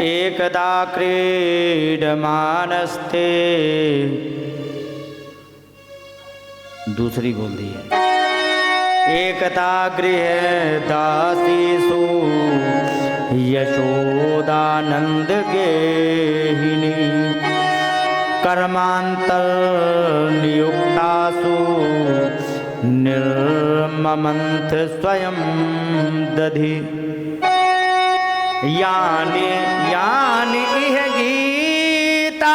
एकदा क्रीडमानस्ते, दूसरी बोल दी है। एकता गृहदासीषु यशोदानंद गेहिनी, कर्मांतर नियुक्तासु निर्ममंथ स्वयं दधि। यानि यानि इह गीतानि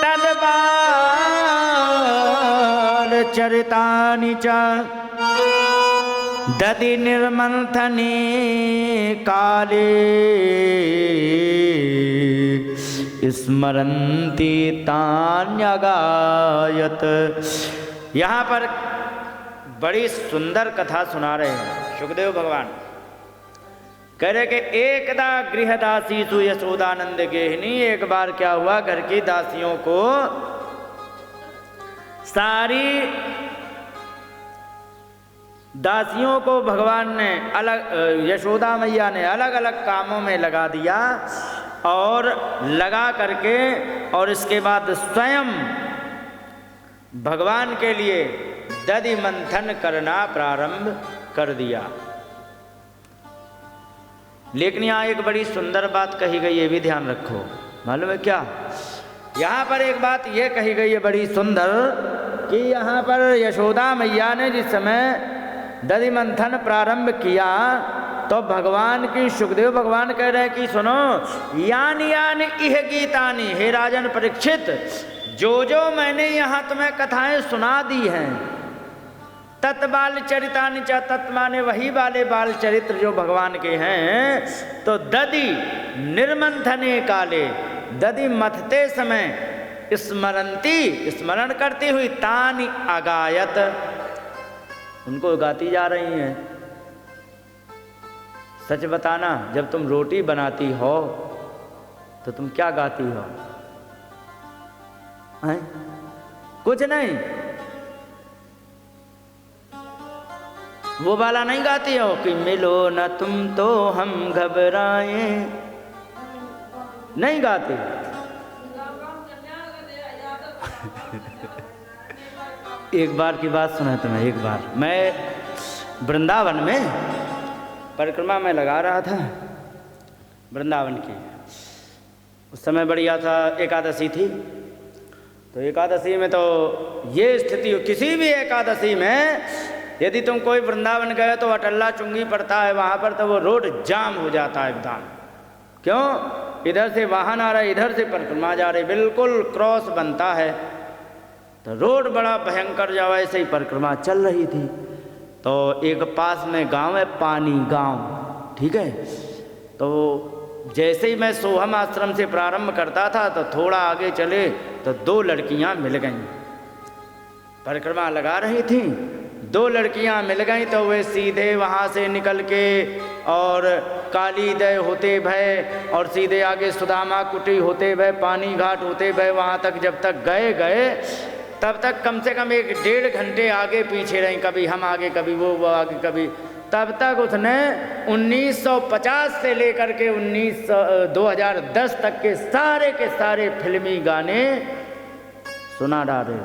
तद्बाल चरितानि च, दधि निर्मंथने काले स्मरन्ति तान्यगायत। यहाँ पर बड़ी सुंदर कथा सुना रहे हैं सुखदेव भगवान। कह रहे कि एकदा गृहदासीषु यशोदानंद गेहिनी, एक बार क्या हुआ, घर की दासियों को सारी दासियों को भगवान ने अलग, यशोदा मैया ने अलग अलग कामों में लगा दिया और लगा करके, और इसके बाद स्वयं भगवान के लिए दधि मंथन करना प्रारंभ कर दिया। लेकिन यहाँ एक बड़ी सुंदर बात कही गई, ये भी ध्यान रखो। मालूम है क्या? यहाँ पर एक बात ये कही गई है बड़ी सुंदर कि यहाँ पर यशोदा मैया ने जिस समय दधि मंथन प्रारंभ किया तो भगवान की, सुखदेव भगवान कह रहे हैं कि सुनो, यानि यानि इह गीतानि, हे राजन परीक्षित, जो जो मैंने यहाँ तुम्हें कथाएं सुना दी हैं, तत्बाल चरितानि च, तत् माने वही वाले बाल चरित्र जो भगवान के हैं, तो दधि निर्मंथने काले, दधि मथते समय, स्मरंती, स्मरण करती हुई, तानि अगायत, उनको गाती जा रही हैं। सच बताना, जब तुम रोटी बनाती हो तो तुम क्या गाती हो? हैं? कुछ नहीं, वो वाला नहीं गाती हो कि मिलो न तुम तो हम घबराए, नहीं गाती। एक बार की बात सुना तुम्हें। एक बार मैं वृंदावन में परिक्रमा में लगा रहा था, वृंदावन की। उस समय बढ़िया था, एकादशी थी। तो एकादशी में तो ये स्थिति, किसी भी एकादशी में यदि तुम कोई वृंदावन गए तो अटल्ला चुंगी पड़ता है वहाँ पर, तो वो रोड जाम हो जाता है एकदम। क्यों? इधर से वाहन आ रहा है, इधर से परिक्रमा जा रही, बिल्कुल क्रॉस बनता है, तो रोड बड़ा भयंकर जावा। ऐसे ही परिक्रमा चल रही थी तो एक पास में गांव है, पानी गांव, ठीक है। तो जैसे ही मैं सोहम आश्रम से प्रारंभ करता था तो थोड़ा आगे चले तो दो लड़कियां मिल गईं, परिक्रमा लगा रही थी। दो लड़कियां मिल गईं तो वे सीधे वहाँ से निकल के और कालीदय होते भय और सीधे आगे सुदामा कुटी होते भय, पानी घाट होते भय, वहाँ तक जब तक गए तब तक कम से कम 1-1.5 घंटे आगे पीछे रहीं, कभी हम आगे कभी वो आगे कभी। तब तक उसने 1950 से लेकर के 2010 तक के सारे फिल्मी गाने सुना डाले,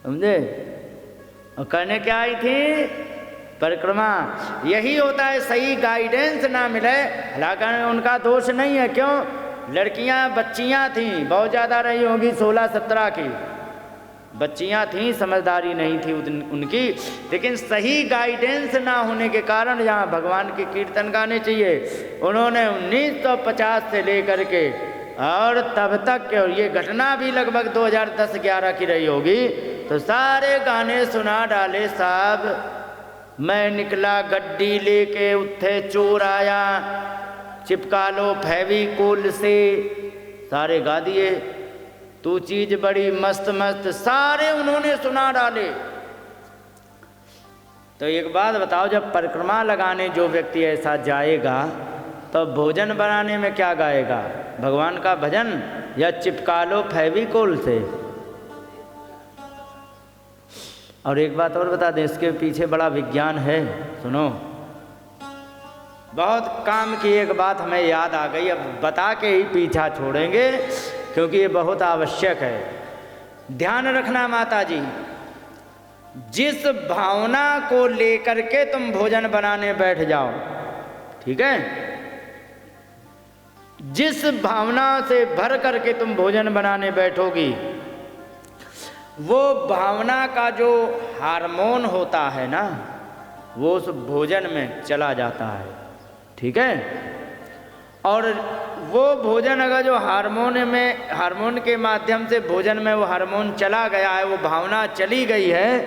समझे। और कहने क्या आई थी? परिक्रमा। यही होता है, सही गाइडेंस ना मिले, हालांकि उनका दोष नहीं है। क्यों? लड़कियां बच्चियां थीं, बहुत ज़्यादा रही होगी, 16-17 की बच्चियां थीं, समझदारी नहीं थी उनकी। लेकिन सही गाइडेंस ना होने के कारण यहाँ भगवान के कीर्तन गाने चाहिए। उन्होंने 1950 से लेकर के और तब तक के, और ये घटना भी लगभग 2010-11 की रही होगी, तो सारे गाने सुना डाले साहब। मैं निकला गड्डी लेके, उत्थे चोर आया, चिपका लो फेविकोल से, सारे गा दिए। तू चीज बड़ी मस्त मस्त, सारे उन्होंने सुना डाले। तो एक बात बताओ, जब परिक्रमा लगाने जो व्यक्ति ऐसा जाएगा तो भोजन बनाने में क्या गाएगा? भगवान का भजन या चिपका लो फेविकोल से? और एक बात और बता दें, इसके पीछे बड़ा विज्ञान है, सुनो। बहुत काम की एक बात हमें याद आ गई, अब बता के ही पीछा छोड़ेंगे क्योंकि ये बहुत आवश्यक है। ध्यान रखना माता जी, जिस भावना को लेकर के तुम भोजन बनाने बैठ जाओ, ठीक है, जिस भावना से भर करके तुम भोजन बनाने बैठोगी, वो भावना का जो हार्मोन होता है ना, वो उस भोजन में चला जाता है, ठीक है। और वो भोजन अगर जो हार्मोन के माध्यम से भोजन में वो हार्मोन चला गया है, वो भावना चली गई है,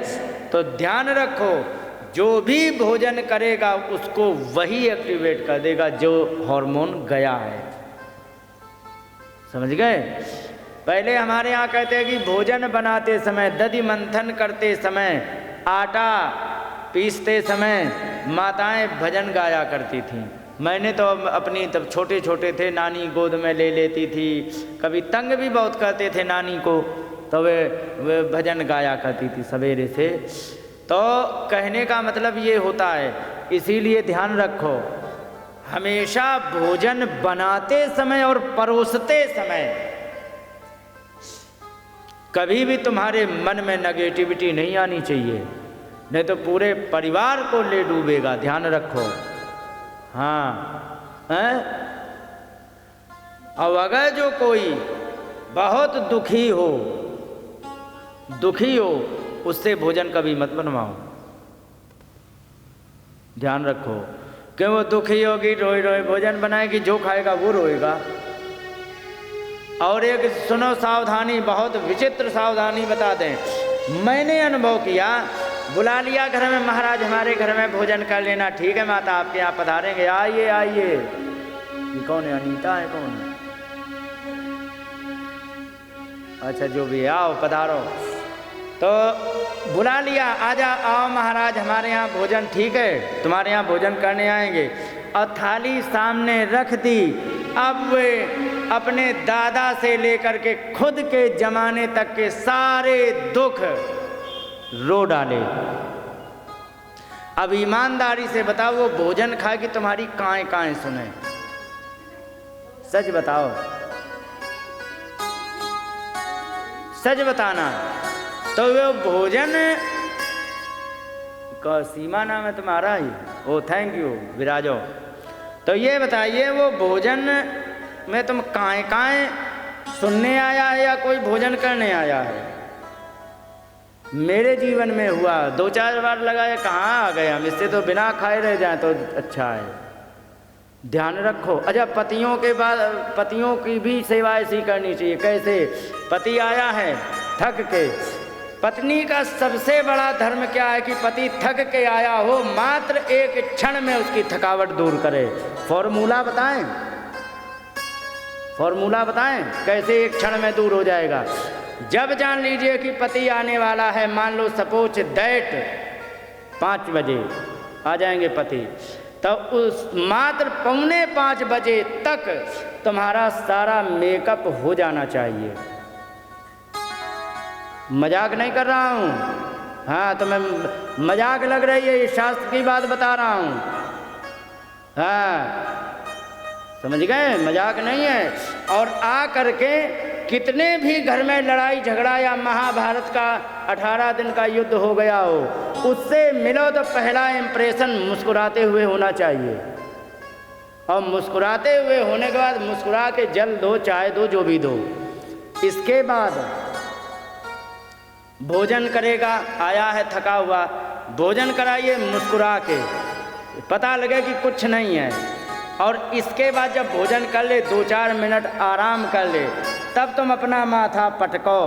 तो ध्यान रखो जो भी भोजन करेगा उसको वही एक्टिवेट कर देगा जो हार्मोन गया है। समझ गए? पहले हमारे यहाँ कहते हैं कि भोजन बनाते समय, दधि मंथन करते समय, आटा पीसते समय माताएं भजन गाया करती थीं। मैंने तो अपनी तब छोटे छोटे थे, नानी गोद में ले लेती थी, कभी तंग भी बहुत करते थे नानी को, तो वे भजन गाया करती थी सवेरे से। तो कहने का मतलब ये होता है, इसीलिए ध्यान रखो, हमेशा भोजन बनाते समय और परोसते समय कभी भी तुम्हारे मन में नेगेटिविटी नहीं आनी चाहिए, नहीं तो पूरे परिवार को ले डूबेगा। ध्यान रखो। हाँ हैं? अब अगर जो कोई बहुत दुखी हो, उससे भोजन कभी मत बनवाओ। ध्यान रखो, कि वो दुखी होगी, रोई रोई भोजन बनाएगी, जो खाएगा वो रोएगा। और एक सुनो सावधानी, बहुत विचित्र सावधानी बता दें, मैंने अनुभव किया, बुला लिया घर में, महाराज हमारे घर में भोजन कर लेना, ठीक है माता आपके यहाँ पधारेंगे, आइए आइए। ये कौन है? अनीता है? कौन है? अच्छा जो भी है, आओ पधारो। तो बुला लिया, आजा आओ महाराज हमारे यहाँ भोजन, ठीक है तुम्हारे यहाँ भोजन करने आएंगे, और थाली सामने रख दी। अब वे अपने दादा से लेकर के खुद के जमाने तक के सारे दुख रो डाले। अब ईमानदारी से बताओ, वो भोजन खा के तुम्हारी काएं काएं सुने? सच बताओ, सच बताना। तो वो भोजन का सीमा नाम है तुम्हारा ही, ओ थैंक यू विराजो। तो ये बताइए, वो भोजन में तुम काएं काएं सुनने आया है या कोई भोजन करने आया है? मेरे जीवन में हुआ, 2-4 बार लगाया, कहाँ आ गए हम, इससे तो बिना खाए रह जाए तो अच्छा है। ध्यान रखो। अच्छा, पतियों के बाद पतियों की भी सेवा ऐसी करनी चाहिए। कैसे? पति आया है थक के, पत्नी का सबसे बड़ा धर्म क्या है कि पति थक के आया हो, मात्र एक क्षण में उसकी थकावट दूर करे। फॉर्मूला बताएं? फॉर्मूला बताएं कैसे एक क्षण में दूर हो जाएगा? जब जान लीजिए कि पति आने वाला है, मान लो सपोज दैट 5 बजे आ जाएंगे पति, तो उस मात्र 4:45 बजे तक तुम्हारा सारा मेकअप हो जाना चाहिए। मजाक नहीं कर रहा हूँ, हाँ तो मैं मजाक लग रही है, ये शास्त्र की बात बता रहा हूँ। हाँ समझ गए, मजाक नहीं है। और आ करके कितने भी घर में लड़ाई झगड़ा या महाभारत का 18 दिन का युद्ध हो गया हो, उससे मिलो तो पहला इंप्रेशन मुस्कुराते हुए होना चाहिए। और मुस्कुराते हुए होने के बाद मुस्कुरा के जल दो, चाय दो, जो भी दो। इसके बाद भोजन करेगा, आया है थका हुआ, भोजन कराइए मुस्कुरा के, पता लगे कि कुछ नहीं है। और इसके बाद जब भोजन कर ले, 2-4 मिनट आराम कर ले, तब तुम अपना माथा पटको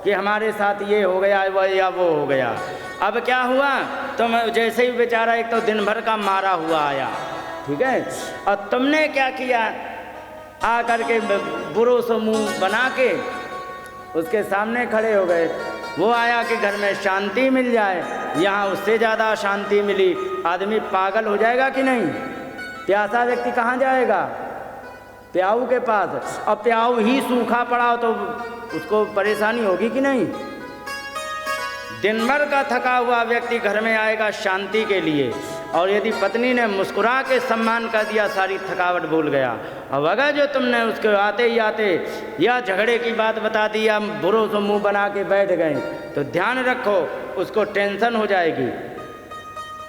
कि हमारे साथ ये हो गया वो या वो हो गया। अब क्या हुआ, तुम जैसे ही बेचारा एक तो दिन भर का मारा हुआ आया, ठीक है, और तुमने क्या किया, आ करके बुरो से मुँह बना के उसके सामने खड़े हो गए। वो आया कि घर में शांति मिल जाए, यहाँ उससे ज़्यादा शांति मिली। आदमी पागल हो जाएगा कि नहीं? प्यासा व्यक्ति कहाँ जाएगा? प्याऊ के पास। और प्याऊ ही सूखा पड़ा हो तो उसको परेशानी होगी कि नहीं? दिन भर का थका हुआ व्यक्ति घर में आएगा शांति के लिए, और यदि पत्नी ने मुस्कुरा के सम्मान कर दिया, सारी थकावट भूल गया। अब अगर जो तुमने उसके आते ही आते या झगड़े की बात बता दी या बुरों से मुंह बना के बैठ गए, तो ध्यान रखो उसको टेंशन हो जाएगी।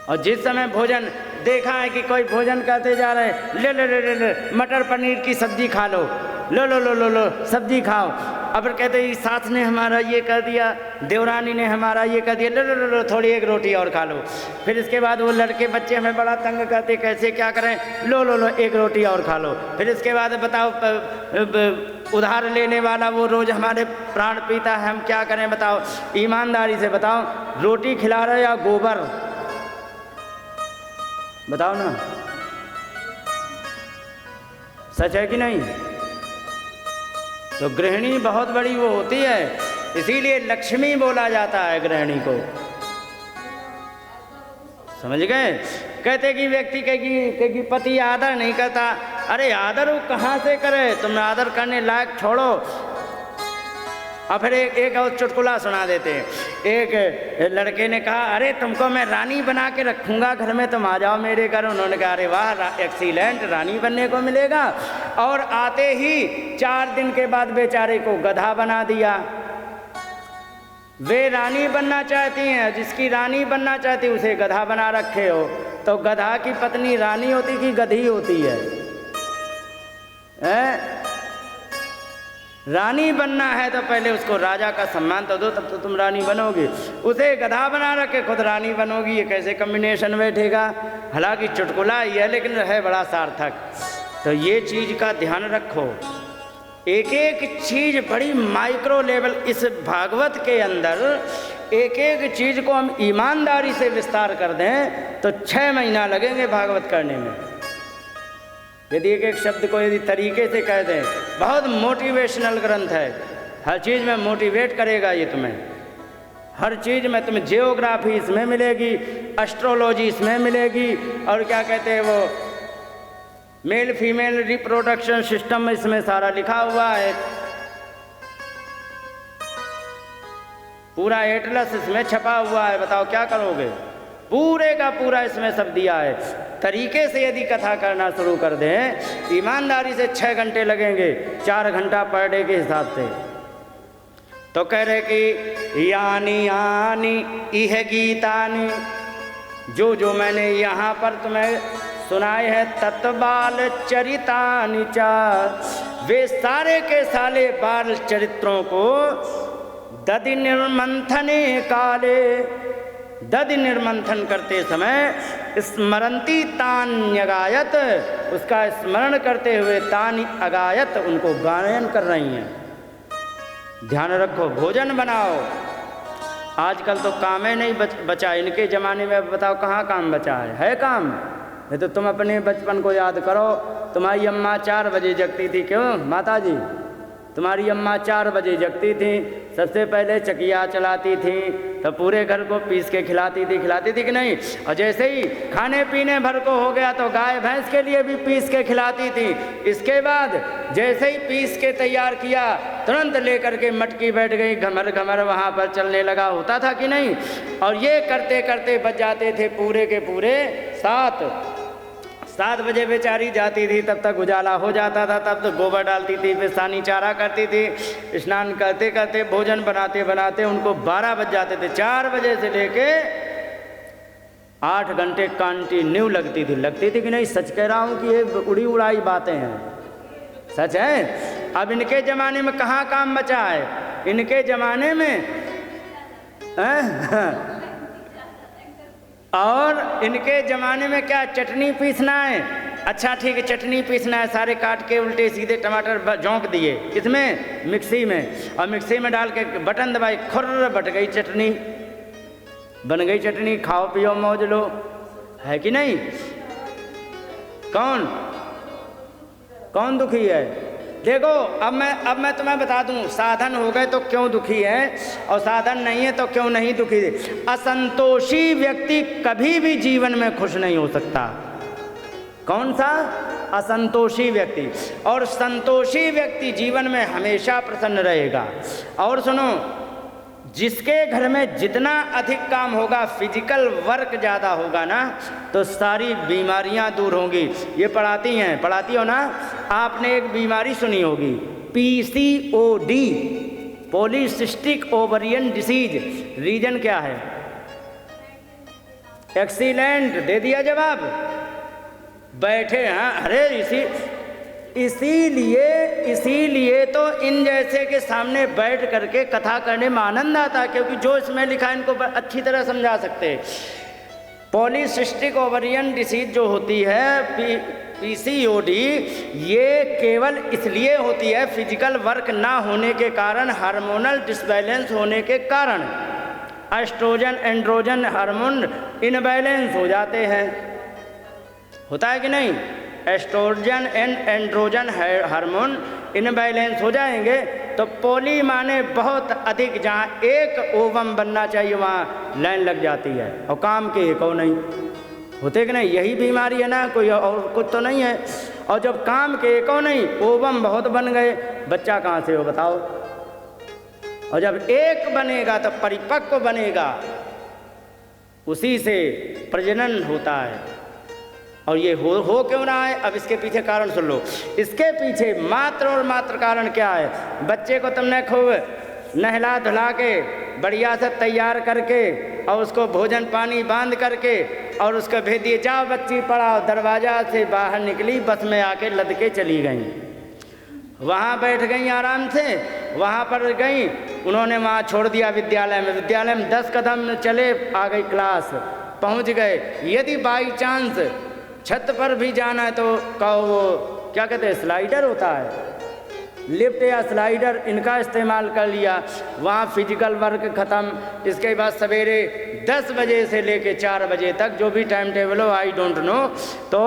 और जिस समय भोजन देखा है कि कोई भोजन करते जा रहे हैं, ले ले ले ले ले मटर पनीर की सब्जी खा लो, लो लो लो लो लो सब्जी खाओ। अब कहते हैं सास ने हमारा ये कर दिया, देवरानी ने हमारा ये कर दिया, लो लो लो लो थोड़ी एक रोटी और खा लो। फिर इसके बाद वो लड़के बच्चे हमें बड़ा तंग करते, कैसे क्या करें, लो लो लो एक रोटी और खा लो। फिर इसके बाद बताओ उधार लेने वाला वो रोज़ हमारे प्राण पीता है, हम क्या करें बताओ। ईमानदारी से बताओ, रोटी खिला रहे या गोबर, बताओ ना, सच है कि नहीं। तो गृहिणी बहुत बड़ी वो होती है, इसीलिए लक्ष्मी बोला जाता है गृहिणी को, समझ गए। कहते कि व्यक्ति कहेगी पति आदर नहीं करता, अरे आदर वो कहाँ से करे, तुम आदर करने लायक छोड़ो। और फिर एक और चुटकुला सुना देते हैं। एक लड़के ने कहा, अरे तुमको मैं रानी बना के रखूँगा घर में, तुम आ जाओ मेरे घर। उन्होंने कहा, अरे वाह एक्सीलेंट, रानी बनने को मिलेगा। और आते ही 4 दिन के बाद बेचारे को गधा बना दिया। वे रानी बनना चाहती हैं, जिसकी रानी बनना चाहती उसे गधा बना रखे हो। तो गधा की पत्नी रानी होती कि गधी होती है? रानी बनना है तो पहले उसको राजा का सम्मान तो दो, तब तो तुम रानी बनोगी। उसे गधा बना रखे खुद रानी बनोगी, ये कैसे कॉम्बिनेशन बैठेगा। हालांकि चुटकुला ही है लेकिन है बड़ा सार्थक। तो ये चीज़ का ध्यान रखो, एक एक चीज़ बड़ी माइक्रो लेवल। इस भागवत के अंदर एक एक चीज़ को हम ईमानदारी से विस्तार कर दें तो 6 महीना लगेंगे भागवत करने में। यदि एक एक शब्द को यदि तरीके से कह दें, बहुत मोटिवेशनल ग्रंथ है, हर चीज़ में मोटिवेट करेगा ये तुम्हें। हर चीज़ में तुम्हें जियोग्राफी इसमें मिलेगी, एस्ट्रोलॉजी इसमें मिलेगी, और क्या कहते हैं वो मेल फीमेल रिप्रोडक्शन सिस्टम इसमें सारा लिखा हुआ है। पूरा एटलस इसमें छपा हुआ है। बताओ क्या करोगे, पूरे का पूरा इसमें सब दिया है। तरीके से यदि कथा करना शुरू कर दें, ईमानदारी से 6 घंटे लगेंगे, 4 घंटा पर डे के हिसाब से। तो कह रहे कि यानी यानी इह गीतानी, जो जो मैंने यहाँ पर तुम्हें सुनाए हैं, तत्बाल चरितानि चा, वे सारे के सारे बाल चरित्रों को दधि निर्मंथने काले, दधि निर्मंथन करते समय स्मरंती तान अगायत, उसका स्मरण करते हुए तान अगायत, उनको गायन कर रही हैं। ध्यान रखो, भोजन बनाओ। आजकल तो काम ही नहीं बचा। इनके ज़माने में बताओ कहाँ काम बचा है काम? नहीं तो तुम अपने बचपन को याद करो। तुम्हारी अम्मा 4 बजे जगती थी, क्यों माता जी? तुम्हारी अम्मा 4 बजे जगती थी, सबसे पहले चकिया चलाती थी, तो पूरे घर को पीस के खिलाती थी कि नहीं? और जैसे ही खाने पीने भर को हो गया तो गाय भैंस के लिए भी पीस के खिलाती थी। इसके बाद जैसे ही पीस के तैयार किया, तुरंत लेकर के मटकी बैठ गई, घमर घमर वहाँ पर चलने लगा, होता था कि नहीं? और ये करते करते बच जाते थे पूरे के पूरे 7 बजे बेचारी जाती थी, तब तक उजाला हो जाता था। तब तो गोबर डालती थी, फिर सानी चारा करती थी, स्नान करते करते भोजन बनाते बनाते उनको 12 बज जाते थे। 4 बजे से लेके 8 घंटे कंटिन्यू लगती थी कि नहीं? सच कह रहा हूँ कि ये उड़ी उड़ाई बातें हैं, सच है। अब इनके ज़माने में कहाँ काम बचा है? इनके ज़माने में और इनके ज़माने में क्या चटनी पीसना है? अच्छा ठीक है, चटनी पीसना है, सारे काट के उल्टे सीधे टमाटर झोंक दिए इसमें मिक्सी में, और मिक्सी में डाल के बटन दबाई, खुर्र बट गई चटनी, बन गई चटनी। खाओ पियो मौज लो, है कि नहीं? कौन दुखी है? देखो अब मैं तुम्हें बता दूं, साधन हो गए तो क्यों दुखी है, और साधन नहीं है तो क्यों नहीं दुखी है। असंतोषी व्यक्ति कभी भी जीवन में खुश नहीं हो सकता। कौन सा? असंतोषी व्यक्ति। और संतोषी व्यक्ति जीवन में हमेशा प्रसन्न रहेगा। और सुनो, जिसके घर में जितना अधिक काम होगा, फिजिकल वर्क ज़्यादा होगा ना, तो सारी बीमारियां दूर होंगी। ये पढ़ाती हो ना, आपने एक बीमारी सुनी होगी, PCOD, polycystic ovarian disease. Reason क्या है? एक्सीलेंट, दे दिया जवाब, बैठे। हाँ, अरे इसीलिए तो इन जैसे के सामने बैठ करके कथा करने में आनंद आता, क्योंकि जो इसमें लिखा है इनको अच्छी तरह समझा सकते हैं। पॉलीसिस्टिक ओवरियन डिसीज जो होती है, PCOD, ये केवल इसलिए होती है फिजिकल वर्क ना होने के कारण, हार्मोनल डिसबैलेंस होने के कारण। एस्ट्रोजन एंड्रोजन हार्मोन इनबैलेंस हो जाते हैं, होता है कि नहीं? Estrogen and androgen hormone imbalance हो जाएंगे तो पॉली माने बहुत अधिक, जहाँ एक ओवम बनना चाहिए वहाँ लाइन लग जाती है, और काम के एक और नहीं होते कि नहीं। यही बीमारी है ना, कोई और कुछ तो नहीं है। और जब काम के एक और नहीं, ओवम बहुत बन गए, बच्चा कहाँ से हो बताओ? और जब एक बनेगा तो परिपक्व बनेगा, उसी से प्रजनन होता है। और ये हो क्यों ना है? अब इसके पीछे कारण सुन लो। इसके पीछे मात्र और मात्र कारण क्या है? बच्चे को तुमने खूब नहला धुला के बढ़िया से तैयार करके और उसको भोजन पानी बांध करके और उसको भेज दिए, जाओ बच्ची पढ़ाओ। दरवाज़ा से बाहर निकली, बस में आके लद के चली गई, वहाँ बैठ गई आराम से, वहाँ पर गई, उन्होंने वहाँ छोड़ दिया विद्यालय में। विद्यालय में 10 कदम चले, आ गई क्लास, पहुँच गए। यदि बाई चांस छत पर भी जाना है तो कहो, वो क्या कहते हैं, स्लाइडर होता है, लिफ्ट या स्लाइडर, इनका इस्तेमाल कर लिया, वहाँ फिजिकल वर्क ख़त्म। इसके बाद सवेरे 10 बजे से लेके 4 बजे तक जो भी टाइम टेबल हो, आई डोंट नो, तो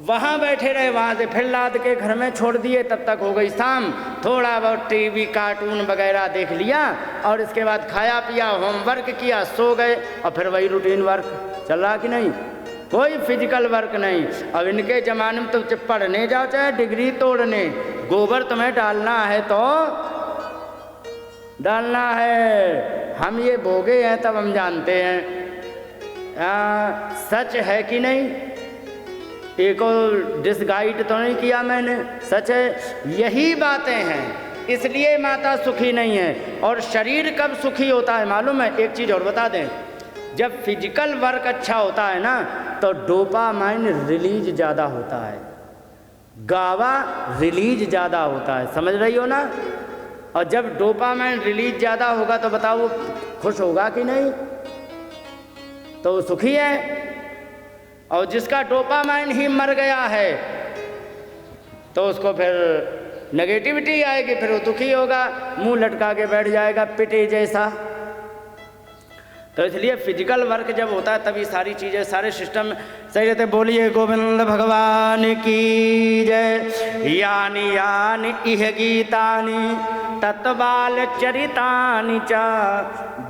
वहाँ बैठे रहे, वहाँ से फिर लाद के घर में छोड़ दिए, तब तक हो गई शाम। थोड़ा बहुत टीवी कार्टून वगैरह देख लिया और इसके बाद खाया पिया, होमवर्क किया, सो गए, और फिर वही रूटीन वर्क चल रहा कि नहीं? कोई फिजिकल वर्क नहीं। अब इनके ज़माने में तो पढ़ने जाओ चाहे डिग्री तोड़ने, गोबर तुम्हें डालना है तो डालना है। हम ये भोगे हैं तब हम जानते हैं। सच है कि नहीं? एक और डिसगाइड तो नहीं किया मैंने, सच है। यही बातें हैं, इसलिए माता सुखी नहीं है। और शरीर कब सुखी होता है मालूम है? एक चीज़ और बता दें, जब फिजिकल वर्क अच्छा होता है ना तो डोपामाइन रिलीज ज़्यादा होता है, गावा रिलीज ज़्यादा होता है, समझ रही हो ना? और जब डोपामाइन रिलीज ज़्यादा होगा तो बताओ वो खुश होगा कि नहीं? तो सुखी है। और जिसका डोपामाइन ही मर गया है तो उसको फिर नेगेटिविटी आएगी, फिर वो दुखी होगा, मुंह लटका के बैठ जाएगा पिटे जैसा। तो इसलिए फिजिकल वर्क जब होता है तभी सारी चीज़ें, सारे सिस्टम सही रहते। बोलिए गोविंद भगवान की जय। यानी यानी इह गीतानि तत्बाल चरितानि च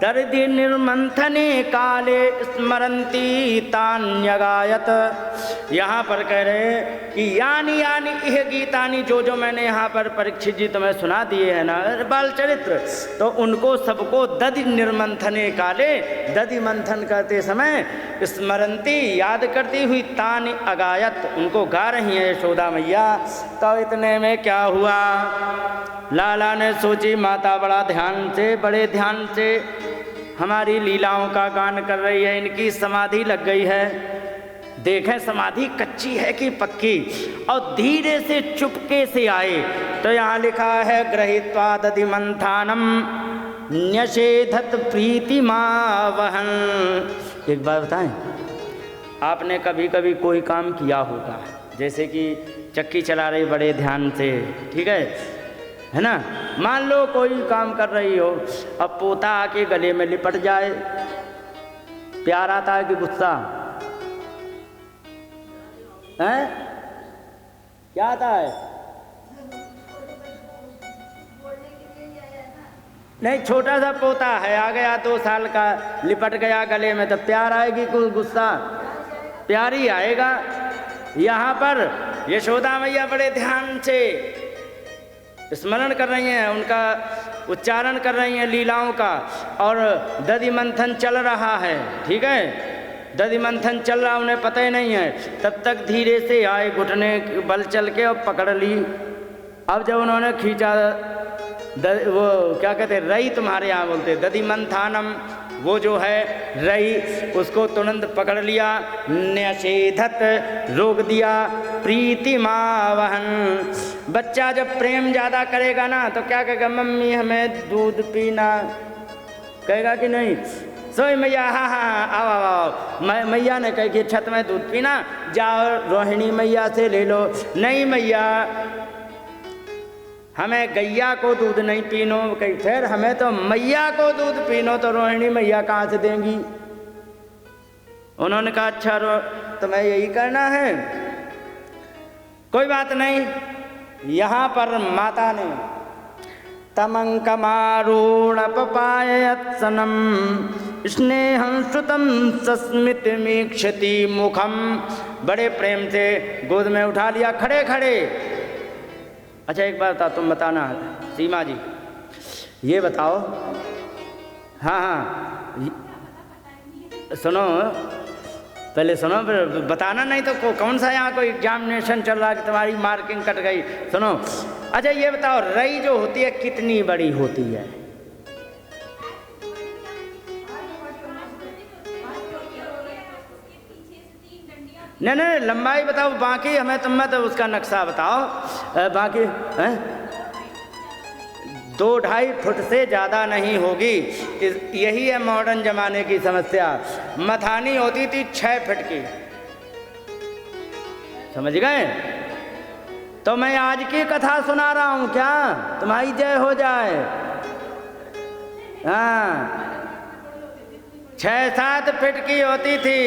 दर्दि निर्मंथने काले स्मरंती तान्यगायत। यहाँ पर कह रहे हैं कि यानी यानी इह गीतानि, जो जो मैंने यहाँ पर परीक्षित जी तुम्हें सुना दिए हैं ना बाल चरित्र, तो उनको सबको दधि निर्मंथने काले, दधि मंथन करते समय स्मरंती, याद करती हुई, तान अगायत, उनको गा रही हैं यशोदा मैया। तो इतने में क्या हुआ? लाला ने सोची माता बड़ा ध्यान से, बड़े ध्यान से हमारी लीलाओं का गान कर रही है, इनकी समाधि लग गई है। देखें समाधि कच्ची है कि पक्की। और धीरे से चुपके से आए तो यहाँ लिखा है गृहीत्वा दधि मंथानम न्यषेधत प्रीतिमा वहन। एक बात बताएं, आपने कभी कभी कोई काम किया होगा, जैसे कि चक्की चला रही बड़े ध्यान से, ठीक है ना? मान लो कोई काम कर रही हो, अब पोता आके गले में लिपट जाए, प्यार आता है कि गुस्सा है? क्या आता है? नहीं, छोटा सा पोता है, आ गया 2 साल का, लिपट गया गले में, तो प्यार आएगी कोई गुस्सा? प्यार ही आएगा। यहाँ पर यशोदा मैया बड़े ध्यान से स्मरण कर रही हैं, उनका उच्चारण कर रही हैं लीलाओं का, और दधि मंथन चल रहा है, ठीक है, दधि मंथन चल रहा, उन्हें पता ही नहीं है। तब तक धीरे से आए, घुटने बल चल के और पकड़ ली। अब जब उन्होंने खींचा, वो क्या कहते हैं, रई तुम्हारे यहाँ बोलते, दधि मंथानम, वो जो है रई, उसको तुरंत पकड़ लिया, न्यषेधत, रोक दिया, प्रीतिमावहन। बच्चा जब प्रेम ज़्यादा करेगा ना तो क्या कहेगा, मम्मी हमें दूध पीना, कहेगा कि नहीं, सोई मैया, हाँ हाँ आओ आओ आओ। मैया ने कही कि छत में दूध पीना, जाओ रोहिणी मैया से ले लो। नहीं मैया, हमें गैया को दूध नहीं पीनो, कहीं फिर हमें तो मैया को दूध पीनो, तो रोहिणी मैया कहाँ से देंगी। उन्होंने कहा अच्छा तुम्हें यही करना है, कोई बात नहीं। यहाँ पर माता ने तमंकमारूण पपायत्सनम स्नेहं श्रुतम सस्मित मीक्षति मुखम, बड़े प्रेम से गोद में उठा लिया खड़े खड़े। अच्छा एक बार तुम बताना सीमा जी, ये बताओ, हाँ हाँ सुनो, पहले सुनो फिर बताना, नहीं तो कौन सा यहाँ कोई एग्जामिनेशन चल रहा है कि तुम्हारी मार्किंग कट गई। सुनो, अच्छा ये बताओ, रई जो होती है कितनी बड़ी होती है? नहीं नहीं लंबाई बताओ, बाकी हमें तुम तो उसका नक्शा बताओ। बाकी 2-2.5 फुट से ज़्यादा नहीं होगी, यही है मॉडर्न ज़माने की समस्या। मथानी होती थी 6 फीट की, समझ गए? तो मैं आज की कथा सुना रहा हूँ क्या, तुम्हारी जय हो जाए। हाँ 6-7 फीट की होती थी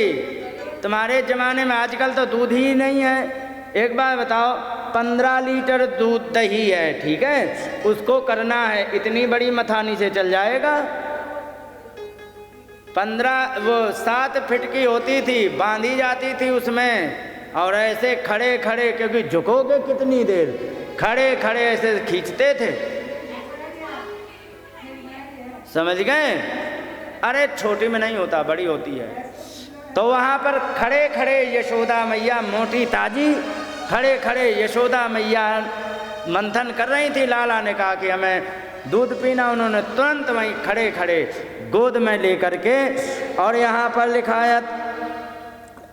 तुम्हारे ज़माने में, आजकल तो दूध ही नहीं है। एक बार बताओ, 15 लीटर दूध दही है, ठीक है, उसको करना है, इतनी बड़ी मथानी से चल जाएगा? 7 फीट की होती थी, बांधी जाती थी उसमें, और ऐसे खड़े खड़े, क्योंकि झुकोगे कितनी देर, खड़े खड़े ऐसे खींचते थे, समझ गए? अरे छोटी में नहीं होता, बड़ी होती है। तो वहाँ पर खड़े खड़े यशोदा मैया, मोटी ताजी, खड़े खड़े यशोदा मैया मंथन कर रही थी। लाला ने कहा कि हमें दूध पीना, उन्होंने तुरंत वहीं खड़े खड़े गोद में लेकर के, और यहाँ पर लिखा है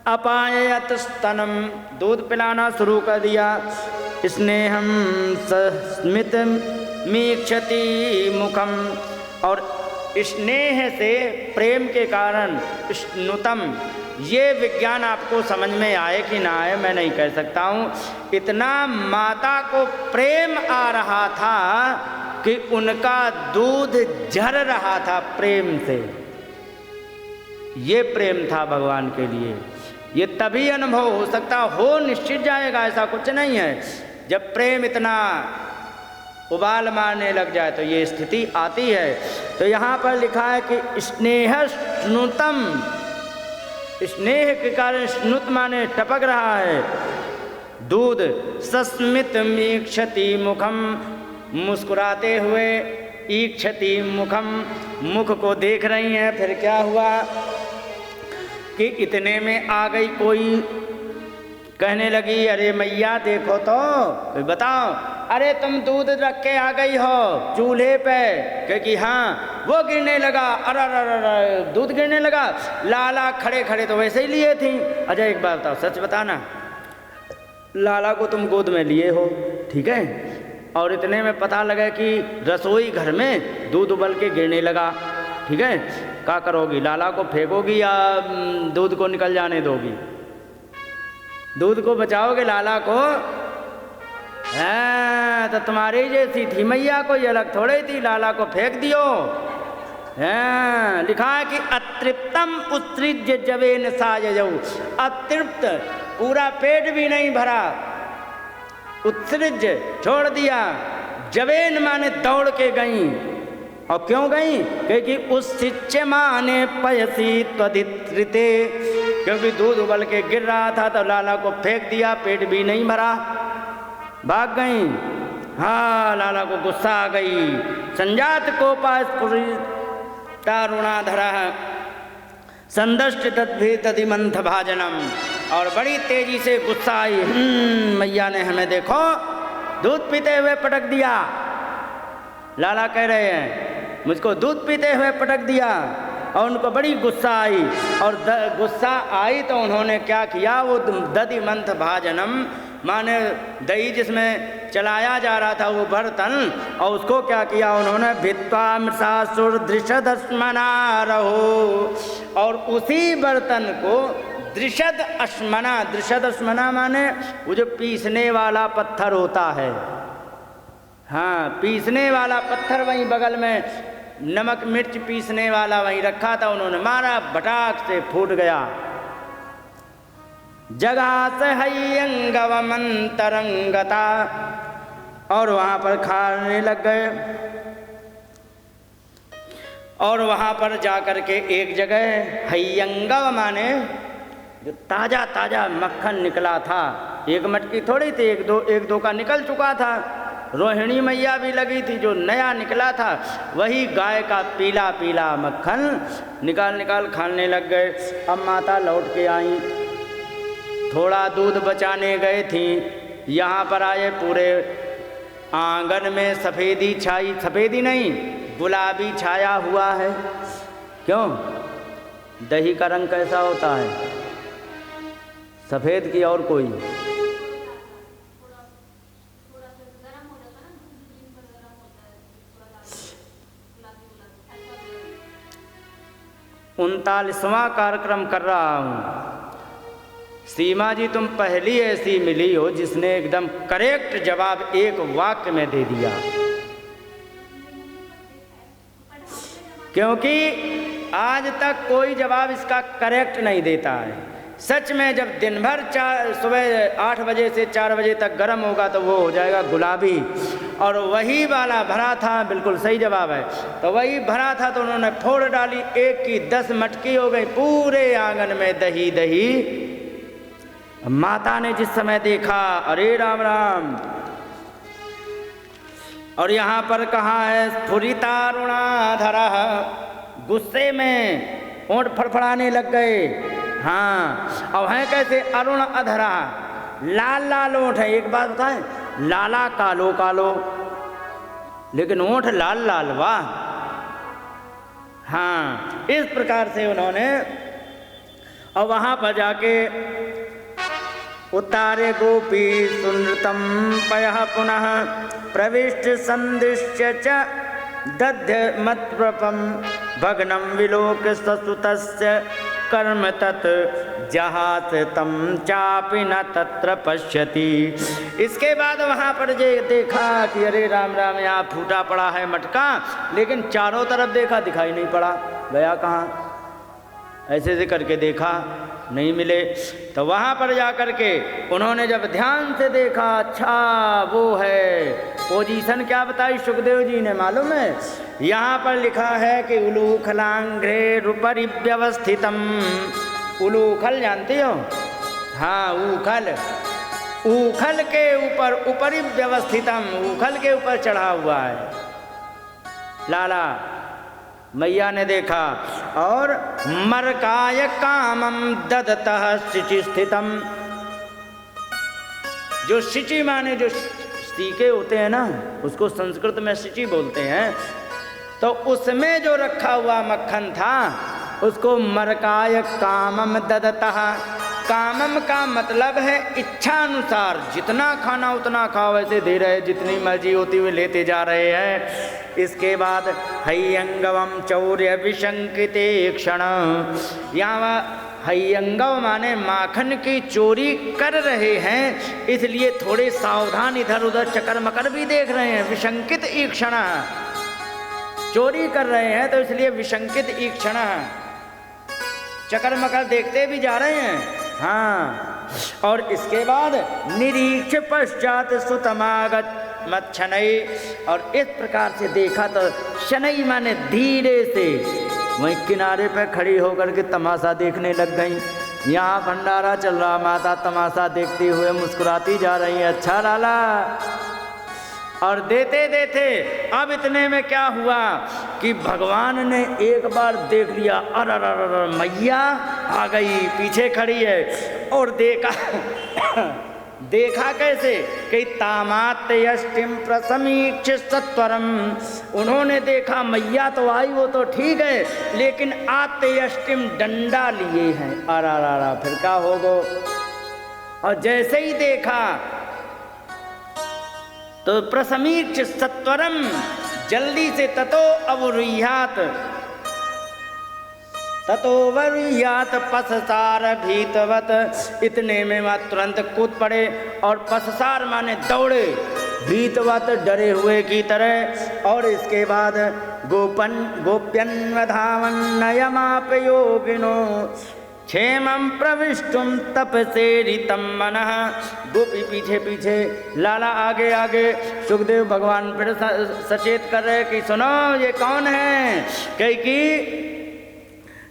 अपायत स्तनम, दूध पिलाना शुरू कर दिया। स्नेहम सस्मित मीक्षति मुखम, और स्नेह से, प्रेम के कारण, स्नुतम, ये विज्ञान आपको समझ में आए कि ना आए मैं नहीं कह सकता हूँ। इतना माता को प्रेम आ रहा था कि उनका दूध झर रहा था प्रेम से। ये प्रेम था भगवान के लिए। ये तभी अनुभव हो सकता, हो निश्चित जाएगा, ऐसा कुछ नहीं है। जब प्रेम इतना उबाल मारने लग जाए तो ये स्थिति आती है। तो यहाँ पर लिखा है कि स्नेह स्नुतम, स्नेह के कारण स्नुत माने टपक रहा है दूध। सस्मित मीक्षति मुखम, मुस्कुराते हुए, ईक्षति मुखम, मुख को देख रही हैं। फिर क्या हुआ कि इतने में आ गई कोई, कहने लगी अरे मैया देखो तो, बताओ, अरे तुम दूध रख के आ गई हो चूल्हे पे, क्योंकि हाँ वो गिरने लगा, अरे दूध गिरने लगा। लाला खड़े खड़े तो वैसे ही लिए थी। अच्छा एक बात बताओ, सच बताना, लाला को तुम गोद में लिए हो, ठीक है, और इतने में पता लगा कि रसोई घर में दूध उबल के गिरने लगा, ठीक है, क्या करोगी? लाला को फेंकोगी या दूध को निकल जाने दोगी? दूध को बचाओगे, लाला को? हाँ, तो तुम्हारी जैसी थी मैया, को ये अलग थोड़ी थी, लाला को फेंक दियो। हाँ, लिखा है कि अतृप्तम उत्सृज्य जवेन सायजौ, अतृप्त, पूरा पेट भी नहीं भरा, उत्सृज्य छोड़ दिया, जवेन माने दौड़ के गई। और क्यों गई? क्योंकि उस शिच्य माने पयसी त्वधित्रिते, क्योंकि दूध उबल के गिर रहा था तो लाला को फेंक दिया, पेट भी नहीं भरा, भाग गई। हाँ, लाला को गुस्सा आ गई, संजात कोपास्फुरितारुणाधरः संदष्ट तद्भि तदिमंथ भाजनम। और बड़ी तेजी से गुस्सा आई, मैया ने हमें देखो दूध पीते हुए पटक दिया। लाला कह रहे हैं मुझको दूध पीते हुए पटक दिया। और उनको बड़ी गुस्सा आई, और गुस्सा आई तो उन्होंने क्या किया, वो दधिमंथ भाजनम माने दही जिसमें चलाया जा रहा था वो बर्तन, और उसको क्या किया उन्होंने, भित्वा मृषासुर दृषदस्मना रहो। और उसी बर्तन को दृषदस्मना माने वो जो पीसने वाला पत्थर होता है, हाँ पीसने वाला पत्थर वहीं बगल में नमक मिर्च पीसने वाला वहीं रखा था, उन्होंने मारा, भटाक से फूट गया। जगास हय्यंगवमंतरंगता, और वहां पर खाने लग गए। और वहां पर जाकर के एक जगह हय्यंगव माने जो ताजा ताजा मक्खन निकला था, एक मटकी थोड़ी थी, एक दो का निकल चुका था। रोहिणी मैया भी लगी थी, जो नया निकला था वही गाय का पीला पीला मक्खन निकाल खाने लग गए। अब माता लौट के आई, थोड़ा दूध बचाने गए थी, यहाँ पर आए, पूरे आंगन में सफ़ेदी छाई, सफ़ेदी नहीं गुलाबी छाया हुआ है। क्यों? दही का रंग कैसा होता है? सफ़ेद की और कोई? 39वां कार्यक्रम कर रहा हूँ। सीमा जी तुम पहली ऐसी मिली हो जिसने एकदम करेक्ट जवाब एक वाक्य में दे दिया, क्योंकि आज तक कोई जवाब इसका करेक्ट नहीं देता है। सच में जब दिन भर सुबह 8 बजे से 4 बजे तक गर्म होगा तो वो हो जाएगा गुलाबी, और वही वाला भरा था, बिल्कुल सही जवाब है, तो वही भरा था तो उन्होंने फोड़ डाली, एक की 10 मटकी हो गई, पूरे आंगन में दही दही। माता ने जिस समय देखा, अरे राम राम, और यहाँ पर कहा है स्फुरितारुणाधरा, गुस्से में होंठ फड़फड़ाने लग गए। हाँ, और है कैसे? अरुण अधरा, लाल लाल ओंठ है। एक बात बताएं, लाला कालो कालो, लेकिन ओंठ लाल लाल, वाह। हाँ, इस प्रकार से उन्होंने, और वहां पर जाके उतारे गोपी सुनृतम पयः पुनः प्रविष्ट संदिश्य च दध्य मत्प्रपम भग्नम विलोक ससुतस्य कर्म तत् जहात तम चापि न तत्र पश्यति। इसके बाद वहाँ पर देखा कि अरे राम राम, यहाँ फूटा पड़ा है मटका, लेकिन चारों तरफ देखा दिखाई नहीं पड़ा, गया कहाँ? ऐसे ऐसे करके देखा, नहीं मिले। तो वहाँ पर जा कर के उन्होंने जब ध्यान से देखा, अच्छा वो है, पोजीशन क्या बताई सुखदेव जी ने मालूम है? यहाँ पर लिखा है कि उलूखलांघ्रे रूपरि व्यवस्थितम। उलूखल जानते हो? हाँ, ऊखल, ऊखल के ऊपर, उपरि व्यवस्थितम, ऊखल के ऊपर चढ़ा हुआ है लाला। मैया ने देखा, और मरकाय कामम ददतः शिचि स्थितम। जो शिचि माने जो सीके होते हैं ना, उसको संस्कृत में शिचि बोलते हैं, तो उसमें जो रखा हुआ मक्खन था उसको मरकाय कामम ददतः। कामम का मतलब है इच्छा अनुसार, जितना खाना उतना खाओ, ऐसे दे रहे, जितनी मर्जी होती हुई लेते जा रहे हैं। इसके बाद हय्यंगवम चौर्य विशंकिते क्षण, यहाँ हय्यंगव माने माखन की चोरी कर रहे हैं, इसलिए थोड़े सावधान इधर उधर चक्कर मकर भी देख रहे हैं। विशंकित ईक्षण, चोरी कर रहे हैं तो इसलिए विशंकित ईक्षण, चक्कर मकर देखते भी जा रहे हैं। हाँ, और इसके बाद निरीक्ष पश्चात सुतमागत मत शनई, और इस प्रकार से देखा तो शनई माने धीरे से वहीं किनारे पे खड़ी होकर के तमाशा देखने लग गई। यहाँ भंडारा चल रहा, माता तमाशा देखते हुए मुस्कुराती जा रही है। अच्छा लाला, और देते देते अब इतने में क्या हुआ कि भगवान ने एक बार देख लिया, अरे मैया आ गई, पीछे खड़ी है, और देखा कैसे कि तामात्यष्टिम प्रसमीक्ष सत्वरम, उन्होंने देखा मैया तो आई वो तो ठीक है, लेकिन आत्यष्टिम डंडा लिए हैं, अरा फिर क्या होगो। और जैसे ही देखा तो प्रसमीक्ष सत्वरम, जल्दी से ततो वरुह्यात पससार भीतवत, इतने में वह तुरंत कूद पड़े और पससार माने दौड़े, भीतवत डरे हुए की तरह। और इसके बाद गोप्यन्वधावन नयमाप योगिनो क्षेमं प्रविष्टुम तपसेरितं मनः, गोपी पीछे पीछे, लाला आगे आगे। सुखदेव भगवान फिर सचेत कर रहे कि सुनो ये कौन है, कही कि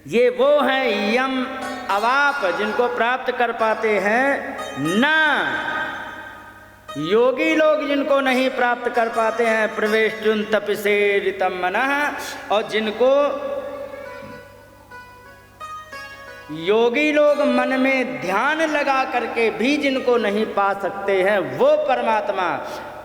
ये वो हैं यम अवाप, जिनको प्राप्त कर पाते हैं ना, योगी लोग जिनको नहीं प्राप्त कर पाते हैं। प्रवेष्टुन तपसेरितं मनः, और जिनको योगी लोग मन में ध्यान लगा करके भी जिनको नहीं पा सकते हैं, वो परमात्मा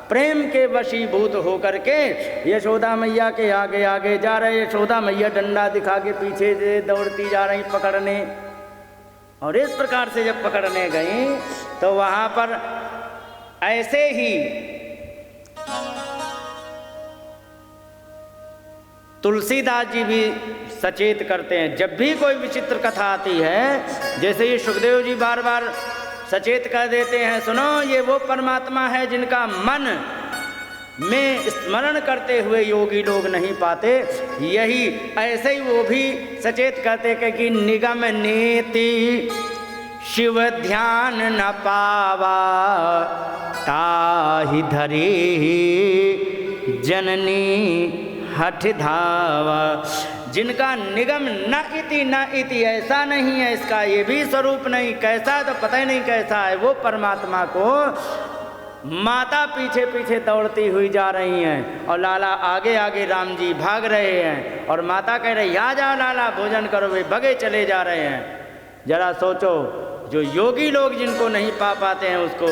प्रेम के वशीभूत होकर के यशोदा मैया के आगे आगे जा रहे। यशोदा मैया डंडा दिखा के पीछे से दौड़ती जा रही पकड़ने, और इस प्रकार से जब पकड़ने गई तो वहाँ पर ऐसे ही तुलसीदास जी भी सचेत करते हैं। जब भी कोई विचित्र कथा आती है, जैसे ये सुखदेव जी बार बार सचेत कर देते हैं, सुनो ये वो परमात्मा है जिनका मन में स्मरण करते हुए योगी लोग नहीं पाते। यही ऐसे ही वो भी सचेत करते कि निगम नीति शिव ध्यान न पावा, ताहि धरी जननी हठ धावा। जिनका निगम न इति ऐसा नहीं है, इसका ये भी स्वरूप नहीं, कैसा तो पता ही नहीं कैसा है, वो परमात्मा को माता पीछे पीछे दौड़ती हुई जा रही हैं, और लाला आगे आगे राम जी भाग रहे हैं, और माता कह रही आ जाओ लाला भोजन करो, वे भगे चले जा रहे हैं। जरा सोचो, जो योगी लोग जिनको नहीं पा पाते हैं उसको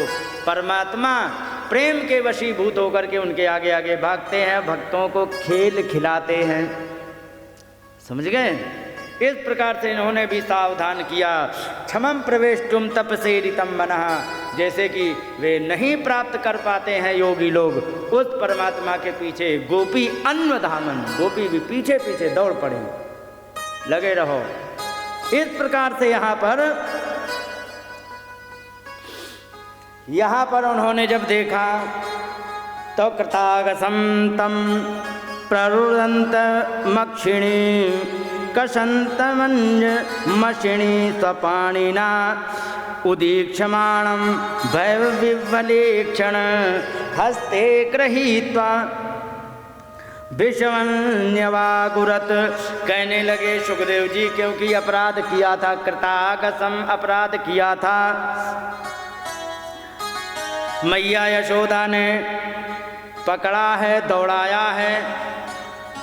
परमात्मा प्रेम के वशीभूत होकर के उनके आगे आगे भागते हैं, भक्तों को खेल खिलाते हैं। समझ गए? इस प्रकार से इन्होंने भी सावधान किया। क्षमं प्रवेष्टुम तपसेरितं मनः, जैसे कि वे नहीं प्राप्त कर पाते हैं योगी लोग उस परमात्मा के पीछे, गोपी अन्वधामन, गोपी भी पीछे पीछे दौड़ पड़े, लगे रहो। इस प्रकार से यहाँ पर उन्होंने जब देखा तो कृतागसं तं प्ररुदन्त मक्षिणी कसन्तमंज मषिणी स्वपाणिना उदीक्षमाणं भैवविवलेक्षण हस्ते गृहीत्वा विषमन्यवागुरत। कहने लगे सुखदेव जी, क्योंकि अपराध किया था, कृतागसम अपराध किया था, मैया यशोदा ने पकड़ा है, दौड़ाया है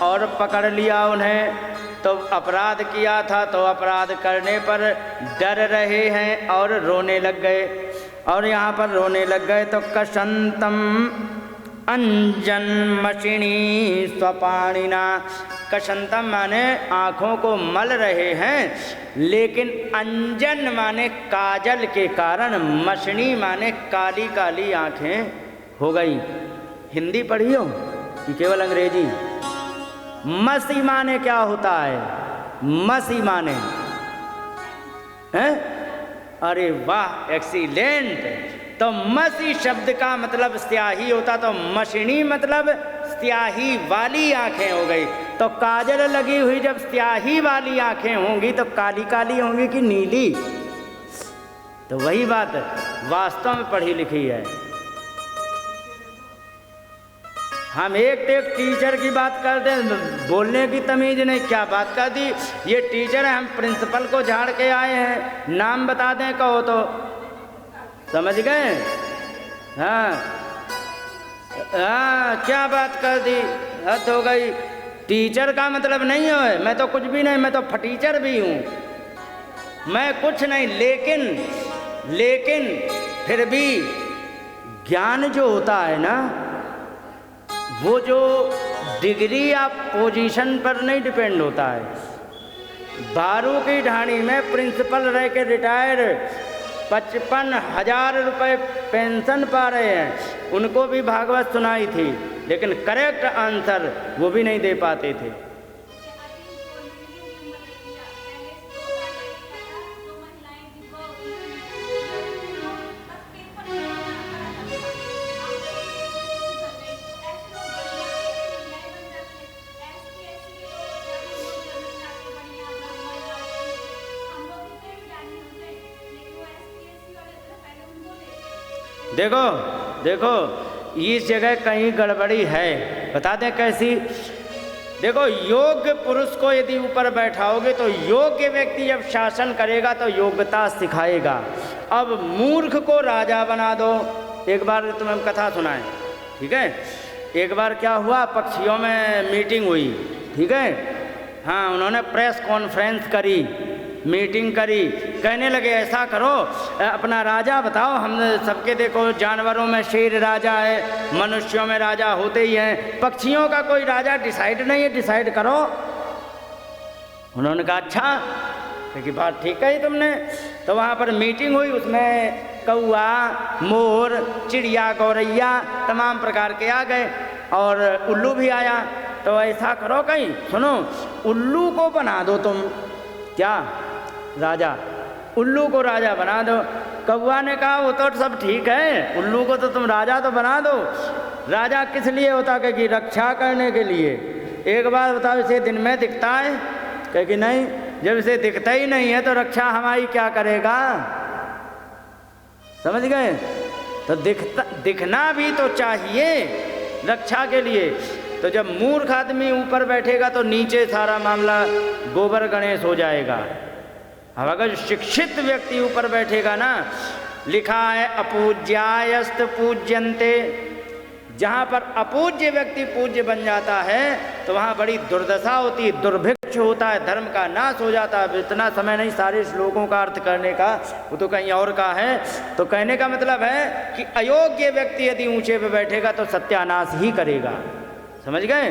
और पकड़ लिया उन्हें, तो अपराध किया था, तो अपराध करने पर डर रहे हैं और रोने लग गए। और यहाँ पर रोने लग गए तो कसंतम अंजन मषिणी स्वपाणिना, कसंतम माने आँखों को मल रहे हैं, लेकिन अंजन माने काजल के कारण, मषिणी माने काली काली आँखें हो गई। हिंदी पढ़ी हो कि केवल अंग्रेजी? मसी माने क्या होता है? मसी माने हैं? अरे वाह, एक्सीलेंट। तो मसी शब्द का मतलब स्याही होता, तो मषिणी मतलब स्याही वाली आंखें हो गई। तो काजल लगी हुई जब स्याही वाली आंखें होंगी तो काली काली होंगी कि नीली? तो वही बात वास्तव में पढ़ी लिखी है। हम एक टीचर की बात करते हैं, बोलने की तमीज नहीं, क्या बात कर दी। ये टीचर है, हम प्रिंसिपल को झाड़ के आए हैं, नाम बता दें कहो तो, समझ गए? हाँ, हाँ, क्या बात कर दी, हद हो गई। टीचर का मतलब नहीं है, मैं तो कुछ भी नहीं, मैं तो फटीचर भी हूँ, मैं कुछ नहीं। लेकिन फिर भी ज्ञान जो होता है ना, वो जो डिग्री या पोजीशन पर नहीं डिपेंड होता है। 12 की ढाणी में प्रिंसिपल रह के रिटायर 55,000 रुपये पेंशन पा रहे हैं, उनको भी भागवत सुनाई थी, लेकिन करेक्ट आंसर वो भी नहीं दे पाते थे। देखो इस जगह कहीं गड़बड़ी है, बता दें कैसी। देखो, योग्य पुरुष को यदि ऊपर बैठाओगे तो योग्य व्यक्ति जब शासन करेगा तो योग्यता सिखाएगा। अब मूर्ख को राजा बना दो। एक बार तुम्हें कथा सुनाएं, ठीक है। एक बार क्या हुआ, पक्षियों में मीटिंग हुई, ठीक है। हाँ, उन्होंने प्रेस कॉन्फ्रेंस करी, मीटिंग करी, कहने लगे ऐसा करो, अपना राजा बताओ। हम सबके देखो, जानवरों में शेर राजा है, मनुष्यों में राजा होते ही हैं, पक्षियों का कोई राजा डिसाइड नहीं है, डिसाइड करो। उन्होंने कहा अच्छा, क्योंकि बात ठीक कही तुमने। तो वहाँ पर मीटिंग हुई, उसमें कौआ, मोर, चिड़िया, गौरैया तमाम प्रकार के आ गए और उल्लू भी आया। तो ऐसा करो, कहीं सुनो, उल्लू को बना दो तुम, क्या राजा, उल्लू को राजा बना दो। कौआ ने कहा वो तो सब ठीक है, उल्लू को तो तुम राजा तो बना दो। राजा किस लिए होता है कि रक्षा करने के लिए। एक बार बताओ, इसे दिन में दिखता है? कहे कि नहीं, जब इसे दिखता ही नहीं है तो रक्षा हमारी क्या करेगा, समझ गए। तो दिखना भी तो चाहिए रक्षा के लिए। तो जब मूर्ख आदमी ऊपर बैठेगा तो नीचे सारा मामला गोबर गणेश हो जाएगा। अब अगर शिक्षित व्यक्ति ऊपर बैठेगा ना, लिखा है अपूज्यायस्त पूज्यन्ते, जहाँ पर अपूज्य व्यक्ति पूज्य बन जाता है तो वहाँ बड़ी दुर्दशा होती है, दुर्भिक्ष होता है, धर्म का नाश हो जाता है। इतना समय नहीं सारे श्लोकों का अर्थ करने का, वो तो कहीं और का है। तो कहने का मतलब है कि अयोग्य व्यक्ति यदि ऊंचे पे बैठेगा तो सत्यानाश ही करेगा, समझ गए।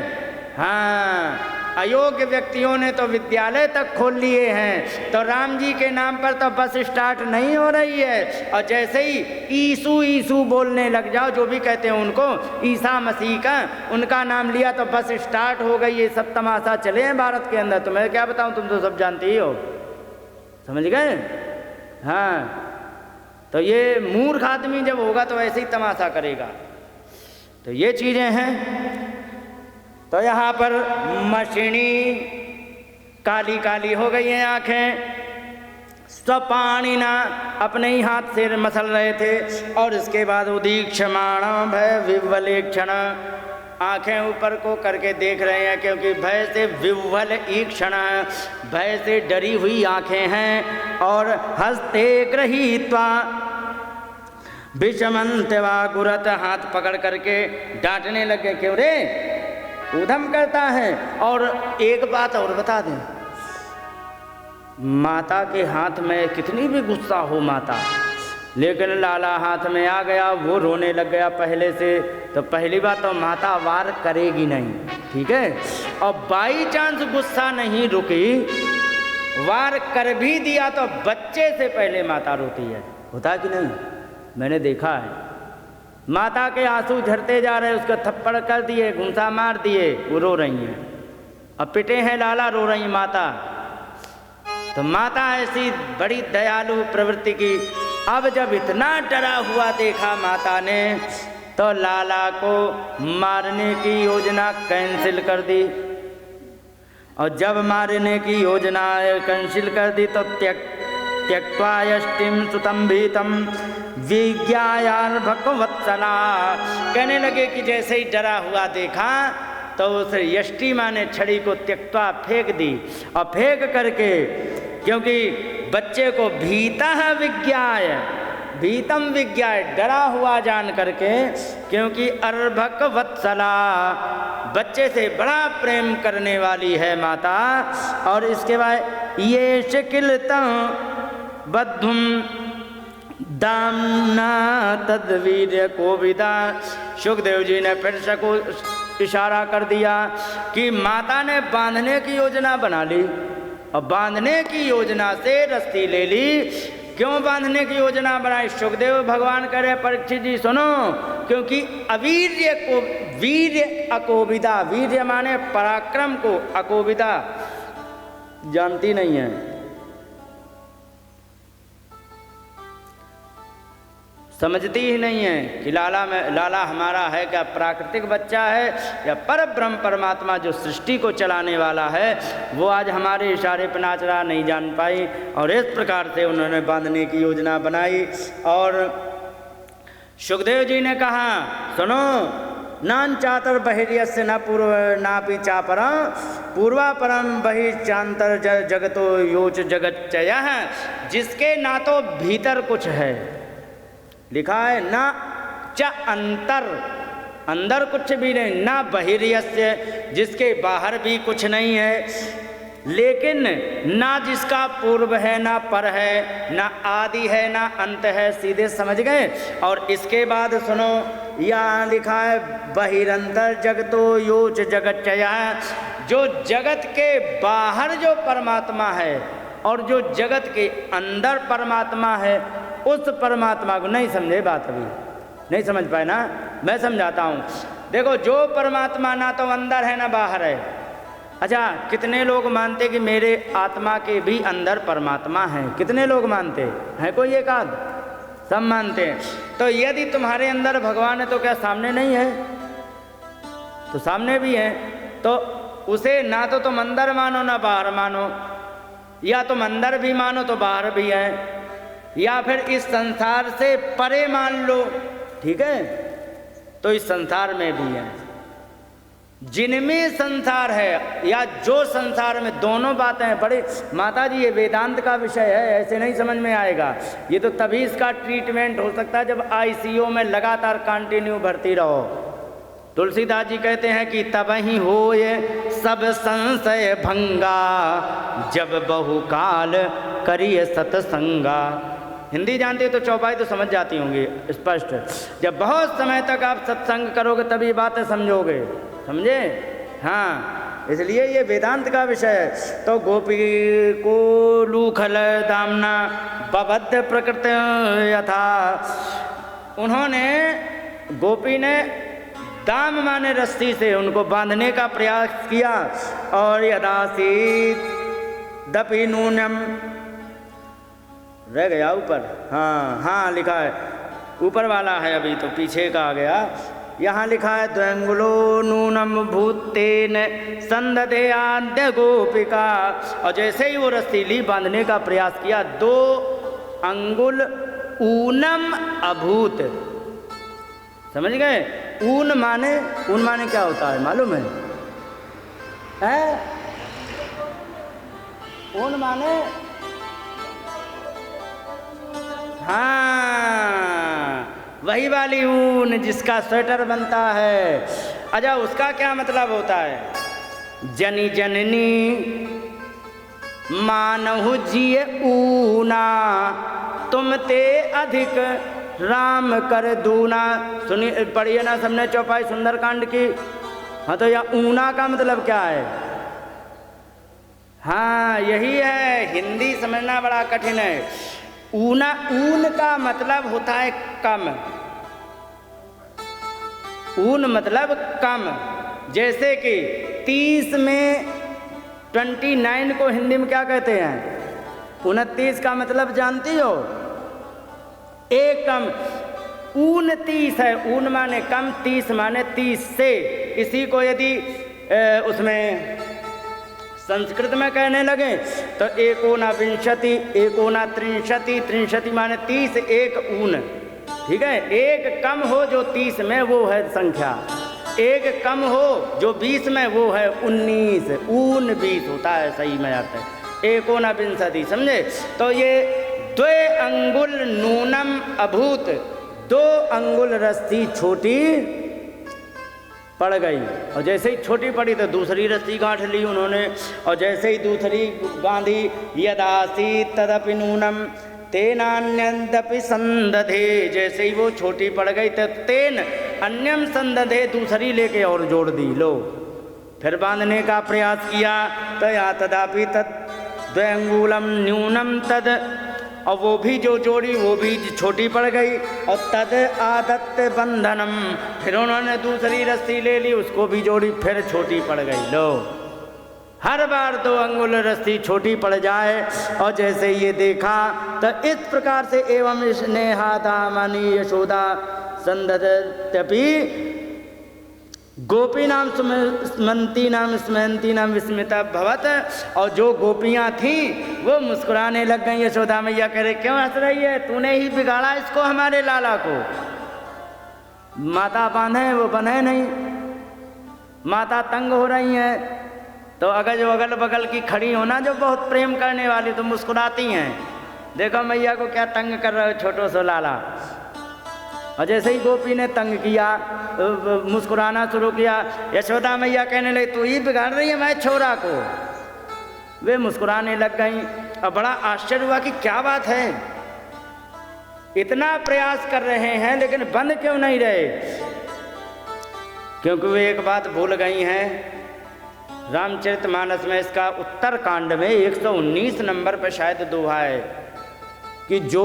हाँ, अयोग्य व्यक्तियों ने तो विद्यालय तक खोल लिए हैं, तो राम जी के नाम पर तो बस स्टार्ट नहीं हो रही है। और जैसे ही ईसु ईसु बोलने लग जाओ, जो भी कहते हैं उनको, ईसा मसीह का, उनका नाम लिया तो बस स्टार्ट हो गई। ये सब तमाशा चले हैं भारत के अंदर, तो मैं क्या बताऊं, तुम तो सब जानते ही हो, समझ गए। हाँ, तो ये मूर्ख आदमी जब होगा तो ऐसे ही तमाशा करेगा। तो ये चीज़ें हैं। तो यहाँ पर मशीनी काली काली हो गई हैं आँखें, स्वपाणिना अपने ही हाथ से मसल रहे थे। और इसके बाद उदीक्षमाण भय विह्वलेक्षण, आँखें ऊपर को करके देख रहे हैं, क्योंकि भय से विह्वल ईक्षण, भय से डरी हुई आँखें हैं। और हस्ते गृहीत्वा विषमन्त्यवा गुरत, हाथ पकड़ करके डांटने लगे, क्यों रे ऊधम करता है। और एक बात और बता दें, माता के हाथ में कितनी भी गुस्सा हो माता, लेकिन लाला हाथ में आ गया, वो रोने लग गया पहले से, तो पहली बात तो माता वार करेगी नहीं, ठीक है। और बाई चांस गुस्सा नहीं रुकी, वार कर भी दिया तो बच्चे से पहले माता रोती है, होता कि नहीं, मैंने देखा है। माता के आंसू झरते जा रहे, उसको थप्पड़ कर दिए, घूंसा मार दिए, वो रो रही हैं। अब पिटे हैं लाला, रो रही माता। तो माता ऐसी बड़ी दयालु प्रवृत्ति की। अब जब इतना डरा हुआ देखा माता ने, तो लाला को मारने की योजना कैंसिल कर दी। और जब मारने की योजना कैंसिल कर दी तो त्यक्त्वा यष्टिम सुतम भीतम विज्ञायान भगवत्सला, कहने लगे कि जैसे ही डरा हुआ देखा तो उस यष्टि माँ ने छड़ी को त्यक्त्वा फेंक दी। और फेंक करके, क्योंकि बच्चे को भीता है विज्ञाय, भीतम विज्ञाय, डरा हुआ जान करके, क्योंकि अर्भक वत्सला, बच्चे से बड़ा प्रेम करने वाली है माता। और इसके बाद ये शिकिलतं बद्धुम दामना तद्वीर्य कोविदा। सुखदेव जी ने फिर से को इशारा कर दिया कि माता ने बांधने की योजना बना ली, और बांधने की योजना से रस्सी ले ली। क्यों बांधने की योजना बनाई? सुखदेव भगवान कह रहे परीक्षित जी सुनो, क्योंकि अवीर्य को वीर्य अकोविदा, वीर्य माने पराक्रम को, अकोविदा जानती नहीं है, समझती ही नहीं है कि लाला हमारा है क्या प्राकृतिक बच्चा है या पर ब्रह्म परमात्मा जो सृष्टि को चलाने वाला है, वो आज हमारे इशारे पर नाच रहा, नहीं जान पाई। और इस प्रकार से उन्होंने बांधने की योजना बनाई। और सुखदेव जी ने कहा सुनो, नान चातर बहिर्यस्य न पूर्व नापि चापरम पूर्वापरम बहिर्चांतर जगतो योच जगच्चयः, जिसके ना तो भीतर कुछ है, लिखा है ना च अंतर, अंदर कुछ भी नहीं, ना बहिर्यस्य, जिसके बाहर भी कुछ नहीं है, लेकिन ना जिसका पूर्व है ना पर है, ना आदि है ना अंत है। सीधे समझ गए। और इसके बाद सुनो, यहाँ लिखा है बहिरंतर जगतो योच जगच्चयः, जो जगत के बाहर जो परमात्मा है और जो जगत के अंदर परमात्मा है, उस परमात्मा को नहीं समझे, बात अभी नहीं समझ पाए ना, मैं समझाता हूँ। देखो, जो परमात्मा ना तो अंदर है ना बाहर है। अच्छा, कितने लोग मानते कि मेरे आत्मा के भी अंदर परमात्मा है? कितने लोग मानते हैं? कोई एक आध? सब मानते हैं। तो यदि तुम्हारे अंदर भगवान है तो क्या सामने नहीं है? तो सामने भी है। तो उसे ना तो तुम अंदर मानो ना बाहर मानो, या तुम अंदर भी मानो तो बाहर भी है, या फिर इस संसार से परे मान लो, ठीक है? तो इस संसार में भी है। जिनमें संसार है या जो संसार में, दोनों बातें हैं। बड़े माता जी, ये वेदांत का विषय है, ऐसे नहीं समझ में आएगा। ये तो तभी इसका ट्रीटमेंट हो सकता है जब आईसीयू में लगातार कंटिन्यू भर्ती रहो। तुलसीदास जी कहते हैं कि तबहि होए सब संशय भंगा, जब बहुकाल करिए सतसंगा। हिंदी जानते हो तो चौपाई तो समझ जाती होंगी स्पष्ट। जब बहुत समय तक आप सत्संग करोगे तब ये बातें समझोगे, समझे? हाँ, इसलिए ये वेदांत का विषय है। तो गोपी को लूखल दामना बबद्ध प्रकृति यथा, उन्होंने, गोपी ने दाम माने रस्सी से उनको बांधने का प्रयास किया। और यदासीत दपि नूनम, रह गया ऊपर, हाँ लिखा है, ऊपर वाला है, अभी तो पीछे का आ गया। यहाँ लिखा है द्वंगुलो नूनम भूतेन संदधे आद्य गोपिका। और जैसे ही वो रस्सी ली, बांधने का प्रयास किया, 2 अंगुल ऊनम अभूत। समझ गए? ऊन माने क्या होता है मालूम है? ऊन माने, हाँ, वही वाली ऊन जिसका स्वेटर बनता है। अच्छा, उसका क्या मतलब होता है? जनी जननी मानहु जिय ऊना, तुम ते अधिक राम कर दूना। सुनिए, पढ़िए ना सबने चौपाई सुंदरकांड की। हाँ, तो यह ऊना का मतलब क्या है? हाँ, यही है। हिंदी समझना बड़ा कठिन है। ऊना, ऊन का मतलब होता है कम। ऊन मतलब कम। जैसे कि 30 में 29 को हिंदी में क्या कहते हैं? 29 का मतलब जानती हो? एक कम। 29 है, ऊन माने कम, 30 माने 30 से। इसी को यदि उसमें संस्कृत में कहने लगे तो एकोना विंशति, एकोना त्रिंशति, त्रिंशति माने 30, एक ऊन, ठीक है? एक कम हो जो 30 में, वो है संख्या। एक कम हो जो 20 में, वो है 19। ऊन 20 होता है, सही में आता है। एकोना विंशति, समझे? तो ये द्वे अंगुल नूनम अभूत, 2 अंगुल रस्सी छोटी पड़ गई। और जैसे ही छोटी पड़ी तो दूसरी रस्सी गांठ ली उन्होंने, और जैसे ही दूसरी बांधी, यदासी तदपि नूनम तेनान्यदपि संदधे, जैसे ही वो छोटी पड़ गई तो तेन अन्यम संदधे, दूसरी लेके और जोड़ दी। लो फिर बांधने का प्रयास किया तो या तदापि तद द्वयंगूलम न्यूनम तद, और वो भी जो जोड़ी वो भी छोटी पड़ गई। और तद आदत्त बंधनम, फिर उन्होंने दूसरी रस्सी ले ली, उसको भी जोड़ी, फिर छोटी पड़ गई। लो हर बार 2 अंगुल रस्सी छोटी पड़ जाए। और जैसे ये देखा तो इस प्रकार से एवं स्नेहादामनी यशोदा संदत्यपि गोपी नाम स्मंती नाम स्मयंती नाम विस्मिता भवत, और जो गोपियाँ थीं वो मुस्कुराने लग गई। यशोदा मैया कह रहे क्यों हंस रही है, तूने ही बिगाड़ा इसको, हमारे लाला को। माता बांधे वो बंधे नहीं, माता तंग हो रही हैं। तो अगर जो अगल बगल की खड़ी हो ना जो बहुत प्रेम करने वाली, तो मुस्कुराती हैं, देखो मैया को क्या तंग कर रहे हो छोटो सो लाला। और जैसे ही गोपी ने तंग किया, मुस्कुराना शुरू किया, यशोदा मैया कहने लगी तू ही बिगाड़ रही है मैं छोरा को। वे मुस्कुराने लग गई। और बड़ा आश्चर्य हुआ कि क्या बात है, इतना प्रयास कर रहे हैं लेकिन बंद क्यों नहीं रहे। क्योंकि वे एक बात भूल गई हैं। रामचरितमानस में इसका उत्तर कांड में 119 नंबर पर शायद दोहा है कि जो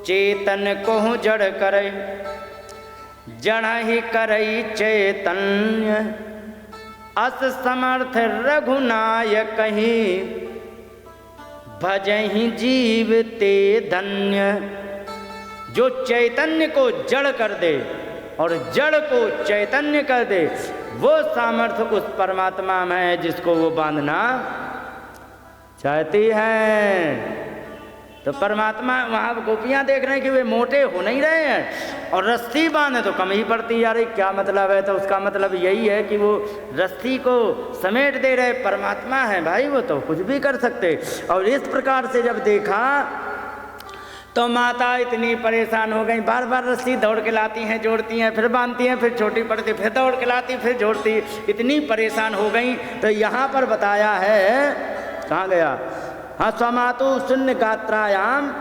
चेतन को जड़ करे, जड़ ही करई चैतन्य, अस समर्थ रघुनायक ही, भजहि जीव ते धन्य। जो चैतन्य को जड़ कर दे और जड़ को चैतन्य कर दे, वो सामर्थ्य उस परमात्मा में है जिसको वो बांधना चाहती है। तो परमात्मा, वहाँ गोपियाँ देख रहे हैं कि वे मोटे हो नहीं रहे हैं और रस्सी बांधे तो कम ही पड़ती जा रही। क्या मतलब है? तो उसका मतलब यही है कि वो रस्सी को समेट दे रहे। परमात्मा है भाई, वो तो कुछ भी कर सकते। और इस प्रकार से जब देखा तो माता इतनी परेशान हो गई, बार बार रस्सी दौड़ के लाती हैं, जोड़ती हैं, फिर बांधती हैं, फिर छोटी पड़ती, फिर दौड़ के लाती, फिर जोड़ती, इतनी परेशान हो गई। तो यहाँ पर बताया है, कहाँ गया, हाँ, स्वमातु शून्य गात्रायाम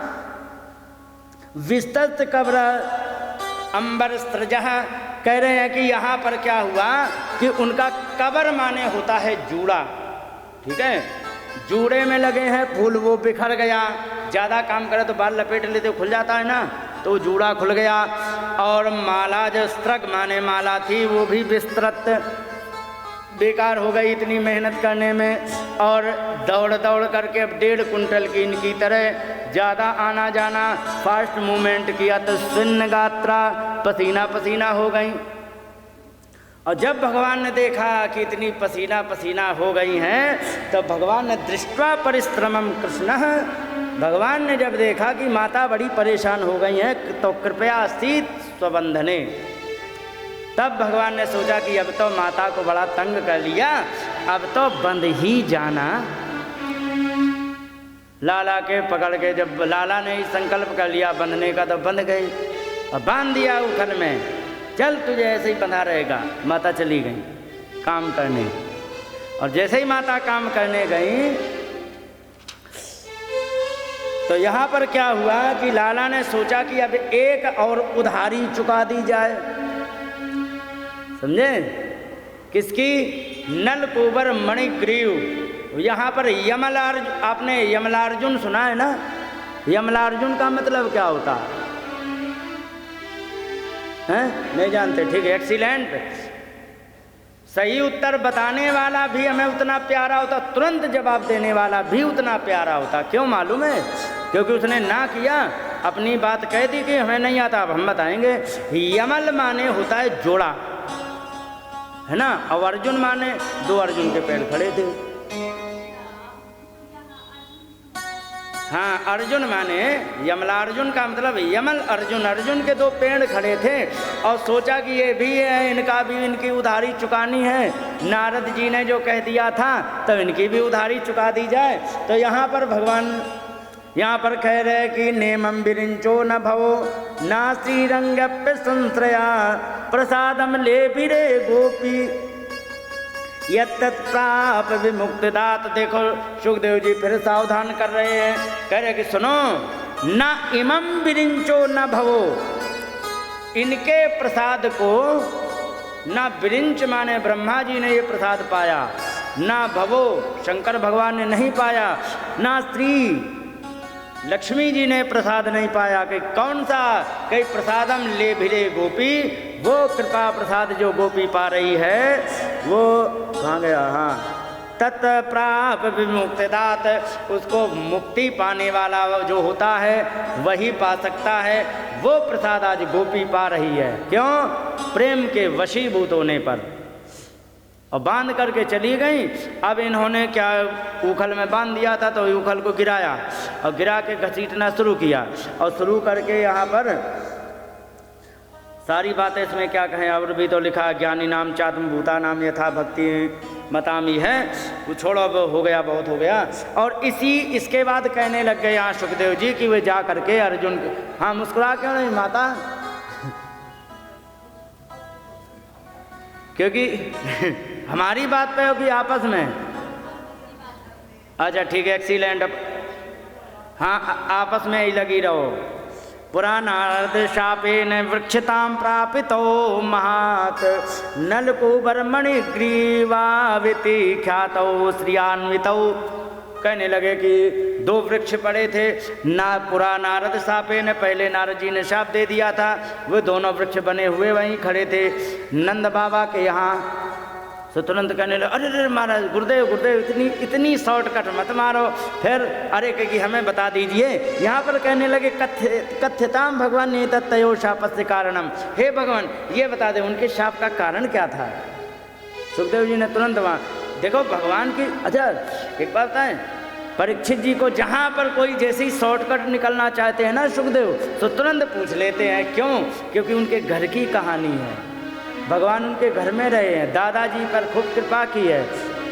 विस्तृत कब्र अंबर सृजः। कह रहे हैं कि यहाँ पर क्या हुआ कि उनका कब्र माने होता है जूड़ा, ठीक है। जूड़े में लगे हैं फूल, वो बिखर गया, ज़्यादा काम करे तो बाल लपेट लेते खुल जाता है ना, तो जूड़ा खुल गया। और माला जो स्त्रग माने माला थी वो भी विस्तृत बेकार हो गई इतनी मेहनत करने में। और दौड़ दौड़ करके अब 1.5 कुंटल की इनकी तरह ज़्यादा आना जाना, फास्ट मूवमेंट किया तो शून्य गात्रा, पसीना पसीना हो गई। और जब भगवान ने देखा कि इतनी पसीना पसीना हो गई हैं, तो भगवान ने दृष्ट्वा परिश्रमम कृष्ण, भगवान ने जब देखा कि माता बड़ी परेशान हो गई हैं, तो कृपया शीत स्वबंधने। तब भगवान ने सोचा कि अब तो माता को बड़ा तंग कर लिया, अब तो बंद ही जाना। लाला के पकड़ के, जब लाला ने ही संकल्प कर लिया बंधने का, तो बंध गई और बांध दिया उखल में, चल तुझे ऐसे ही बंधा रहेगा। माता चली गई काम करने। और जैसे ही माता काम करने गई तो यहाँ पर क्या हुआ कि लाला ने सोचा कि अब एक और उधारी चुका दी जाए। समझे? किसकी? नलकूबर मणिग्रीव। यहाँ पर यमलार्जुन, आपने यमलार्जुन सुना है ना? यमलार्जुन का मतलब क्या होता है? नहीं जानते? ठीक है, एक्सीलेंट। सही उत्तर बताने वाला भी हमें उतना प्यारा होता, तुरंत जवाब देने वाला भी उतना प्यारा होता। क्यों मालूम है? क्योंकि उसने ना किया, अपनी बात कह दी कि हमें नहीं आता, अब हम बताएंगे। यमल माने होता है जोड़ा, है ना। और अर्जुन माने 2 अर्जुन के पेड़ खड़े थे। हाँ, अर्जुन माने यमलार्जुन का मतलब यमल अर्जुन, अर्जुन के 2 पेड़ खड़े थे। और सोचा कि ये भी है, इनका भी, इनकी उधारी चुकानी है। नारद जी ने जो कह दिया था, तो इनकी भी उधारी चुका दी जाए। तो यहाँ पर भगवान यहाँ पर कह रहे कि नेमं विरिंचो न भवो ना श्रीरंगप्य संश्रया प्रसादम ले बिरे गोपी यत्तत्प्राप विमुक्तिदात। देखो सुखदेव जी फिर सावधान कर रहे हैं, कह रहे कि सुनो, न इमं विरिंचो न भवो, इनके प्रसाद को न विरिंच माने ब्रह्मा जी ने ये प्रसाद पाया, ना भवो शंकर भगवान ने नहीं पाया, ना स्त्री लक्ष्मी जी ने प्रसाद नहीं पाया। कि कौन सा, कई प्रसादम ले भिले गोपी, वो कृपा प्रसाद जो गोपी पा रही है वो कहाँ गया, हाँ, तत्प्राप विमुक्तिदात, उसको मुक्ति पाने वाला जो होता है वही पा सकता है। वो प्रसाद आज गोपी पा रही है, क्यों? प्रेम के वशीभूत होने पर। और बांध करके चली गई। अब इन्होंने क्या, उखल में बांध दिया था तो उखल को गिराया और गिरा के घसीटना शुरू किया, और शुरू करके यहाँ पर सारी बातें इसमें क्या कहें, और भी तो लिखा ज्ञानी नाम चात्म भूता नाम यथा भक्ति मतामी है, वो छोड़ो, अब हो गया, बहुत हो गया। और इसके बाद कहने लग गए यहाँ सुखदेव जी कि वे जा करके अर्जुन, हाँ मुस्कुरा क्यों नहीं माता, क्योंकि हमारी बात पे होगी आपस में। अच्छा ठीक है, एक्सीलेंट, हाँ आपस में ही लगी रहो। पुराणार्ध शापेन वृक्षतां प्रापितो महात नलकूबरमणि ग्रीवाविति ख्यातौ श्रियान्वितौ। कहने लगे कि दो वृक्ष पड़े थे ना, पुरा नारद शापे ने, पहले नारद जी ने शाप दे दिया था, वो दोनों वृक्ष बने हुए वहीं खड़े थे नंद बाबा के यहाँ। तो तुरंत कहने लगे, अरे अरे महाराज, गुरुदेव गुरुदेव, इतनी शॉर्टकट मत मारो। फिर अरे कि हमें बता दीजिए। यहाँ पर कहने लगे कथ्यताम भगवान ने तत्तयो शापस्य कारणम, हे भगवान ये बता दे उनके शाप का कारण क्या था। सुखदेव जी ने तुरंत वहाँ देखो भगवान की। अच्छा एक बात है, परीक्षित जी को जहाँ पर कोई जैसे ही शॉर्टकट निकलना चाहते हैं ना सुखदेव, तो तुरंत पूछ लेते हैं, क्यों? क्योंकि उनके घर की कहानी है, भगवान उनके घर में रहे हैं, दादाजी पर खूब कृपा की है,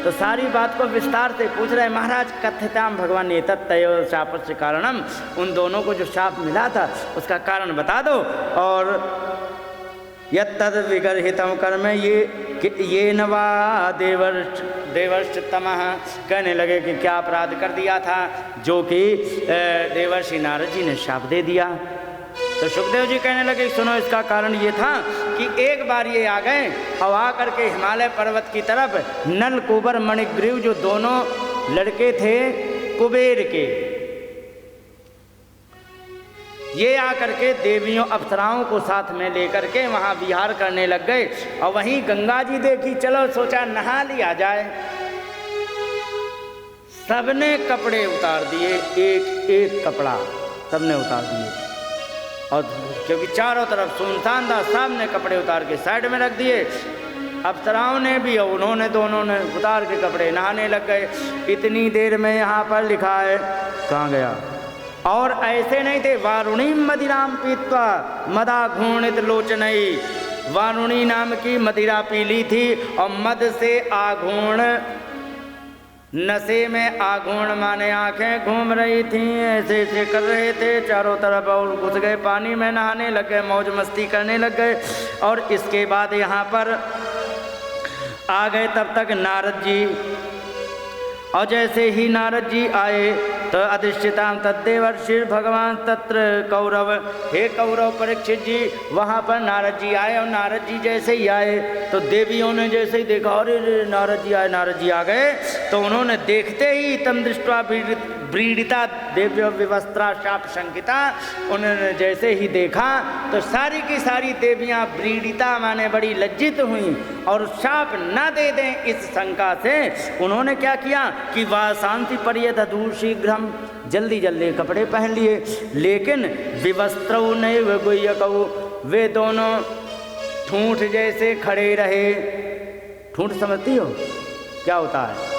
तो सारी बात को विस्तार से पूछ रहे हैं। महाराज कथ्यताम भगवान ने तत्तयो शापस्य कारणम, उन दोनों को जो शाप मिला था उसका कारण बता दो। और यत्तद विगर्हितम कर्म ये नवा देवर्षि तमः, कहने लगे कि क्या अपराध कर दिया था जो कि देवर्षि नारद जी ने शाप दे दिया। तो सुखदेव जी कहने लगे सुनो, इसका कारण ये था कि एक बार ये आ गए और आ करके हिमालय पर्वत की तरफ नल कुबर मणिग्रीव, जो दोनों लड़के थे कुबेर के, ये आकर के देवियों अप्सराओं को साथ में लेकर के वहाँ विहार करने लग गए। और वहीं गंगा जी देखी, चलो सोचा नहा लिया जाए। सबने कपड़े उतार दिए, एक एक कपड़ा सबने उतार दिए, और क्योंकि चारों तरफ सुनसान था, सब ने कपड़े उतार के साइड में रख दिए। अप्सराओं ने भी और उन्होंने दोनों ने उतार के कपड़े नहाने लग गए। इतनी देर में यहाँ पर लिखा है, कहाँ गया, और ऐसे नहीं थे। वारुणी मदिराम पीत्वा मदा घूर्णित लोचनई, वारुणी नाम की मदिरा पी ली थी और मद से आघूर्ण, नशे में आघूर्ण माने आंखें घूम रही थी, ऐसे ऐसे कर रहे थे चारों तरफ, और घुस गए पानी में, नहाने लग गए, मौज मस्ती करने लग गए। और इसके बाद यहाँ पर आ गए तब तक नारद जी, और जैसे ही नारद जी आए तो अधिष्ठिताम तद्देवर्षि भगवान तत्र कौरव, हे कौरव परीक्षित जी, वहाँ पर नारद जी आए। और नारद जी जैसे ही आए तो देवियों ने जैसे ही देखा, अरे नारद जी आए, नारद जी आ गए, तो उन्होंने देखते ही तम दृष्ट्वा व्रीडिता देव्य विवस्त्रा शाप शंकिता, उन्होंने जैसे ही देखा तो सारी की सारी देवियाँ व्रीडिता माने बड़ी लज्जित हुई, और शाप न दे दें इस शंका से उन्होंने क्या किया कि वह शांति परियदूर शीघ्रम, जल्दी जल्दी कपड़े पहन लिए। लेकिन विवस्त्रौ नैव गुह्यकौ, वे दोनों ठूंठ जैसे खड़े रहे। ठूंठ समझती हो क्या होता है?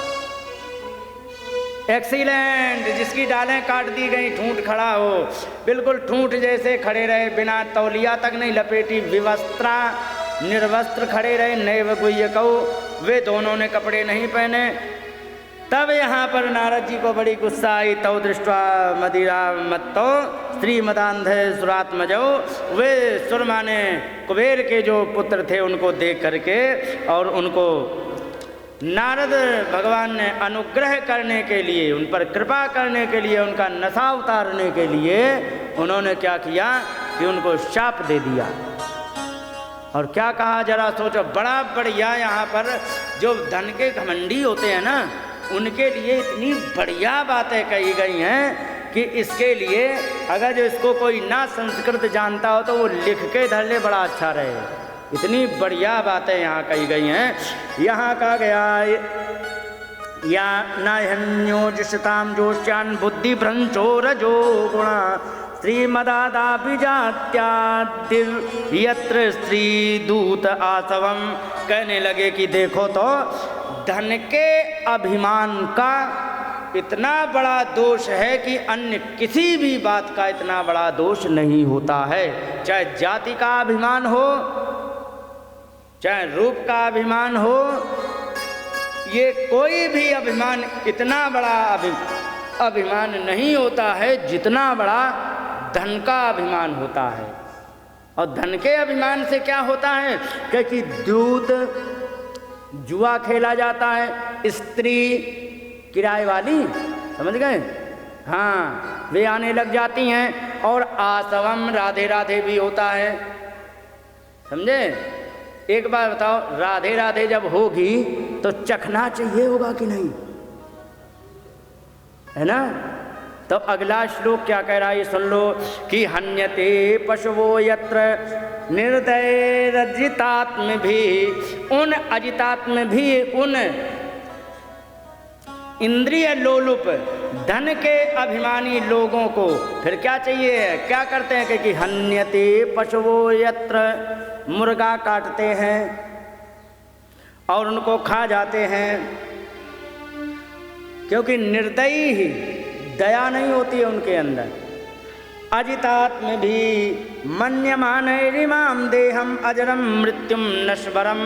एक्सीलेंट, जिसकी डालें काट दी गई, ठूंठ खड़ा हो, बिल्कुल ठूंठ जैसे खड़े रहे, बिना तौलिया तक नहीं लपेटी, विवस्त्रा निर्वस्त्र खड़े रहे। नैव गुह्यकौ, वे दोनों ने कपड़े नहीं पहने। तब यहाँ पर नारद जी को बड़ी गुस्सा आई। तौ दृष्टवा मदिरा मत्तो श्रीमदांध सुरात्मजो, वे सुरमा ने कुबेर के जो पुत्र थे उनको देख करके और उनको नारद भगवान ने अनुग्रह करने के लिए, उन पर कृपा करने के लिए, उनका नशा उतारने के लिए उन्होंने क्या किया कि उनको शाप दे दिया। और क्या कहा जरा सोचो, बड़ा बढ़िया। यहाँ पर जो धन के घमंडी होते हैं ना, उनके लिए इतनी बढ़िया बातें कही गई हैं कि इसके लिए अगर जो इसको कोई ना संस्कृत जानता हो तो वो लिख के धर ले, बड़ा अच्छा रहे। इतनी बढ़िया बातें यहाँ कही गई हैं। यहाँ कहा गया या नान्योजताम जोश्यान बुद्धि भ्रंशो रजो गुणा श्रीमदादाभिजात्यादिव यत्र स्त्री दूत आसवम। कहने लगे कि देखो तो धन के अभिमान का इतना बड़ा दोष है कि अन्य किसी भी बात का इतना बड़ा दोष नहीं होता है। चाहे जाति का अभिमान हो, चाहे रूप का अभिमान हो, ये कोई भी अभिमान इतना बड़ा अभिमान नहीं होता है जितना बड़ा धन का अभिमान होता है। और धन के अभिमान से क्या होता है कि दूत जुआ खेला जाता है, स्त्री किराए वाली, समझ गए, हाँ, वे आने लग जाती हैं। और आसवम राधे राधे भी होता है, समझे। एक बार बताओ, राधे राधे जब होगी तो चखना चाहिए होगा कि नहीं, है ना। तो अगला श्लोक क्या कह रहा है ये सुन लो कि हन्यते पशुवो यत्र निर्दयरजितात्म भी, उन अजितात्म भी, उन इंद्रिय लोलुप धन के अभिमानी लोगों को फिर क्या चाहिए, क्या करते हैं कि हन्यते पशुवो यत्र, मुर्गा काटते हैं और उनको खा जाते हैं, क्योंकि निर्दयी ही, दया नहीं होती है उनके अंदर। अजितात्म भी मन्यमानैरिमाम देहम अजरम मृत्युम नश्वरम।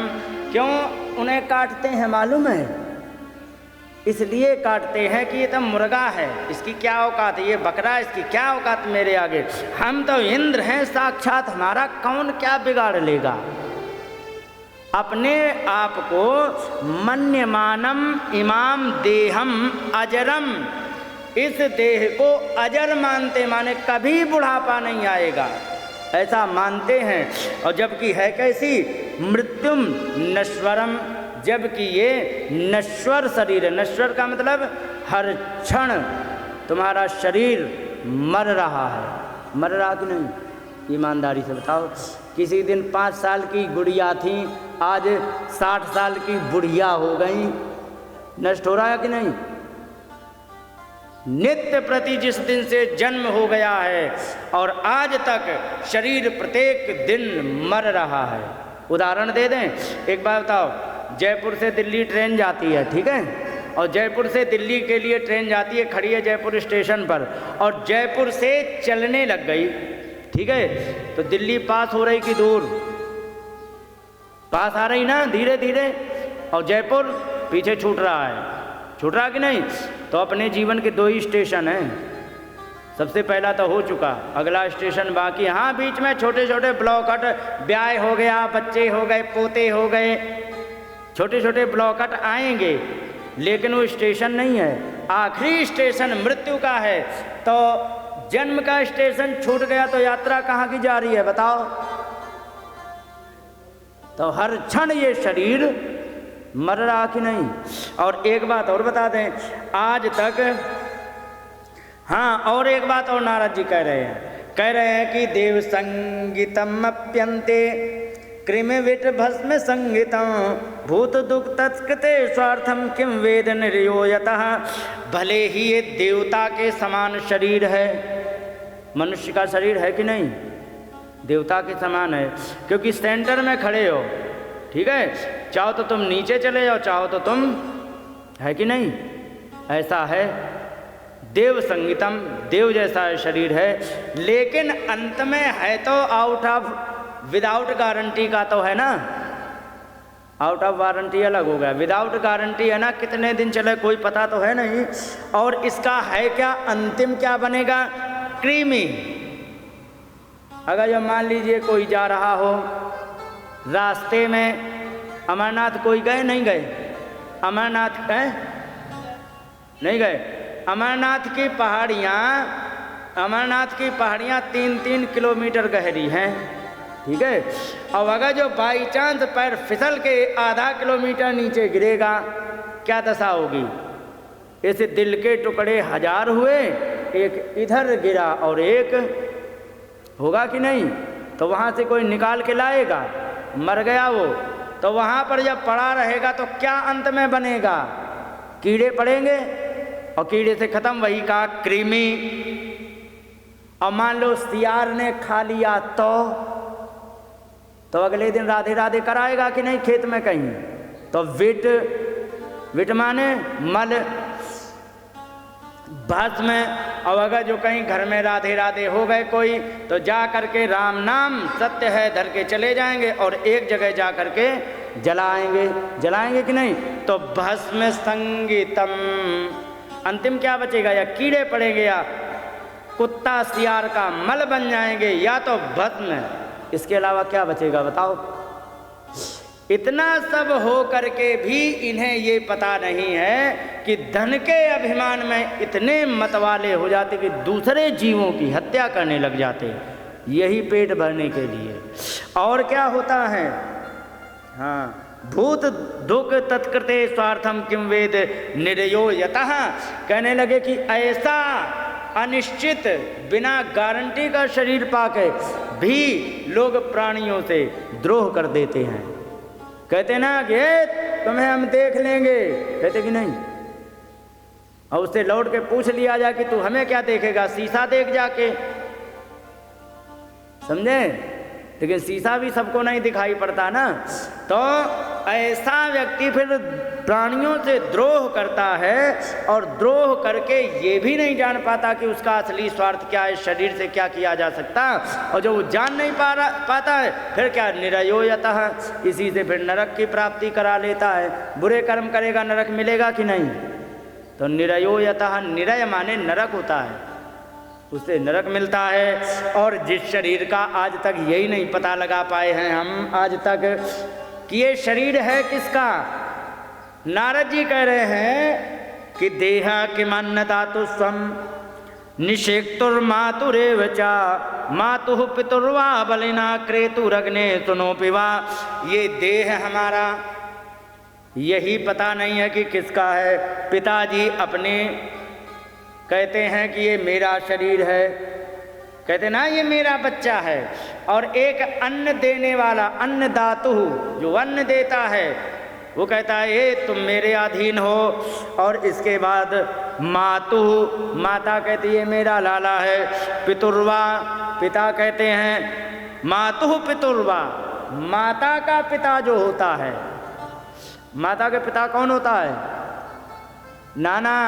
क्यों उन्हें काटते हैं मालूम है? इसलिए काटते हैं कि ये तो मुर्गा है, इसकी क्या औकात है, ये बकरा, इसकी क्या औकात मेरे आगे, हम तो इंद्र हैं साक्षात, हमारा कौन क्या बिगाड़ लेगा। अपने आप को मन्यमानम इमाम देहम अजरम, इस देह को अजर मानते, माने कभी बुढ़ापा नहीं आएगा, ऐसा मानते हैं। और जबकि है कैसी, मृत्युम नश्वरम, जबकि ये नश्वर शरीर है। नश्वर का मतलब हर क्षण तुम्हारा शरीर मर रहा है। मर रहा कि नहीं, ईमानदारी से बताओ। किसी दिन 5 साल की गुड़िया थी, आज 60 साल की बुढ़िया हो गई, नष्ट हो रहा है कि नहीं। नित्य प्रति जिस दिन से जन्म हो गया है और आज तक शरीर प्रत्येक दिन मर रहा है। उदाहरण दे दें, एक बार बताओ, जयपुर से दिल्ली ट्रेन जाती है, ठीक है, और जयपुर से दिल्ली के लिए ट्रेन जाती है, खड़ी है जयपुर स्टेशन पर, और जयपुर से चलने लग गई, ठीक है, तो दिल्ली पास हो रही कि दूर, पास आ रही ना धीरे धीरे, और जयपुर पीछे छूट रहा है, छूट रहा कि नहीं। तो अपने जीवन के 2 ही स्टेशन हैं, सबसे पहला तो हो चुका, अगला स्टेशन बाकी। हाँ, बीच में छोटे छोटे ब्लॉक हट, ब्याह हो गया, बच्चे हो गए, पोते हो गए, छोटे छोटे ब्लॉक हट आएंगे, लेकिन वो स्टेशन नहीं है। आखिरी स्टेशन मृत्यु का है। तो जन्म का स्टेशन छूट गया तो यात्रा कहाँ की जा रही है बताओ। तो हर क्षण ये शरीर मर रहा कि नहीं। और एक बात और बता दें, आज तक, हाँ, और एक बात और नारद जी कह रहे हैं कि देव संगीतम अप्यंते कृमिविट भस्म संगीतम भूत दुख तत्कृते स्वार्थम किम वेद निर्योयतः। भले ही ये देवता के समान शरीर है, मनुष्य का शरीर है कि नहीं, देवता के समान है, क्योंकि सेंटर में खड़े हो, ठीक है, चाहो तो तुम नीचे चले जाओ, चाहो तो तुम, है कि नहीं, ऐसा है। देव संगीतम, देव जैसा शरीर है, लेकिन अंत में है तो आउट ऑफ, विदाउट गारंटी का तो है ना, आउट ऑफ वारंटी अलग हो गया, विदाउट गारंटी है ना, कितने दिन चले कोई पता तो है नहीं। और इसका है क्या, अंतिम क्या बनेगा, क्रीमी। अगर जो मान लीजिए कोई जा रहा हो रास्ते में, अमरनाथ कोई गए नहीं गए, अमरनाथ गए नहीं गए, अमरनाथ की पहाड़ियाँ 3-3 किलोमीटर गहरी हैं, ठीक है। अब अगर जो बाई चांस पैर फिसल के आधा किलोमीटर नीचे गिरेगा, क्या दशा होगी। ऐसे दिल के टुकड़े 1000 हुए, एक इधर गिरा और एक होगा कि नहीं, तो वहाँ से कोई निकाल के लाएगा, मर गया वो, तो वहाँ पर जब पड़ा रहेगा तो क्या अंत में बनेगा, कीड़े पड़ेंगे, और कीड़े से खत्म, वही कहा कृमि। और मान लो सियार ने खा लिया तो अगले दिन राधे राधे कराएगा कि नहीं खेत में कहीं। तो विट माने मल, भस्म। और अगर जो कहीं घर में राधे राधे हो गए कोई, तो जा करके राम नाम सत्य है धर के चले जाएंगे और एक जगह जा करके जलाएंगे कि नहीं। तो भस्म संगीतम, अंतिम क्या बचेगा, या कीड़े पड़ेंगे, या कुत्ता सियार का मल बन जाएंगे, या तो भस्म। इसके अलावा क्या बचेगा बताओ। इतना सब हो करके भी इन्हें ये पता नहीं है कि धन के अभिमान में इतने मतवाले हो जाते कि दूसरे जीवों की हत्या करने लग जाते, यही पेट भरने के लिए। और क्या होता है, हाँ, भूत दुख तत्कृते स्वार्थम किम वेद निर्यो यतः। कहने लगे कि ऐसा अनिश्चित बिना गारंटी का शरीर पाके भी लोग प्राणियों से द्रोह कर देते हैं। कहते ना कि तुम्हें हम देख लेंगे, कहते कि नहीं। और उससे लौट के पूछ लिया जाए कि तू हमें क्या देखेगा, शीशा देख जाके, समझे। लेकिन शीशा भी सबको नहीं दिखाई पड़ता ना। तो ऐसा व्यक्ति फिर प्राणियों से द्रोह करता है, और द्रोह करके ये भी नहीं जान पाता कि उसका असली स्वार्थ क्या है, शरीर से क्या किया जा सकता। और जो वो जान नहीं पाता है, फिर क्या निरयोयतः, इसी से फिर नरक की प्राप्ति करा लेता है। बुरे कर्म करेगा नरक मिलेगा कि नहीं। तो निरयोयतः, निरय माने नरक होता है, उससे नरक मिलता है। और जिस शरीर का आज तक यही नहीं पता लगा पाए हैं हम आज तक कि ये शरीर है किसका। नारद जी कह रहे हैं कि देहा किमन्नता तु स्वम निषेक्तुर्मातुरेव चा मातुः पितुर्वा बलिना क्रेतुरग्ने सुनोपि वा। ये देह हमारा यही पता नहीं है कि किसका है। पिताजी अपने कहते हैं कि ये मेरा शरीर है, कहते ना ये मेरा बच्चा है। और एक अन्न देने वाला अन्नदातु, जो अन्न देता है, वो कहता है ये तुम मेरे अधीन हो। और इसके बाद मातु, माता कहती है मेरा लाला है। पितुर्वा, पिता कहते हैं मातु पितुर्वा, माता का पिता जो होता है। माता के पिता कौन होता है, नाना।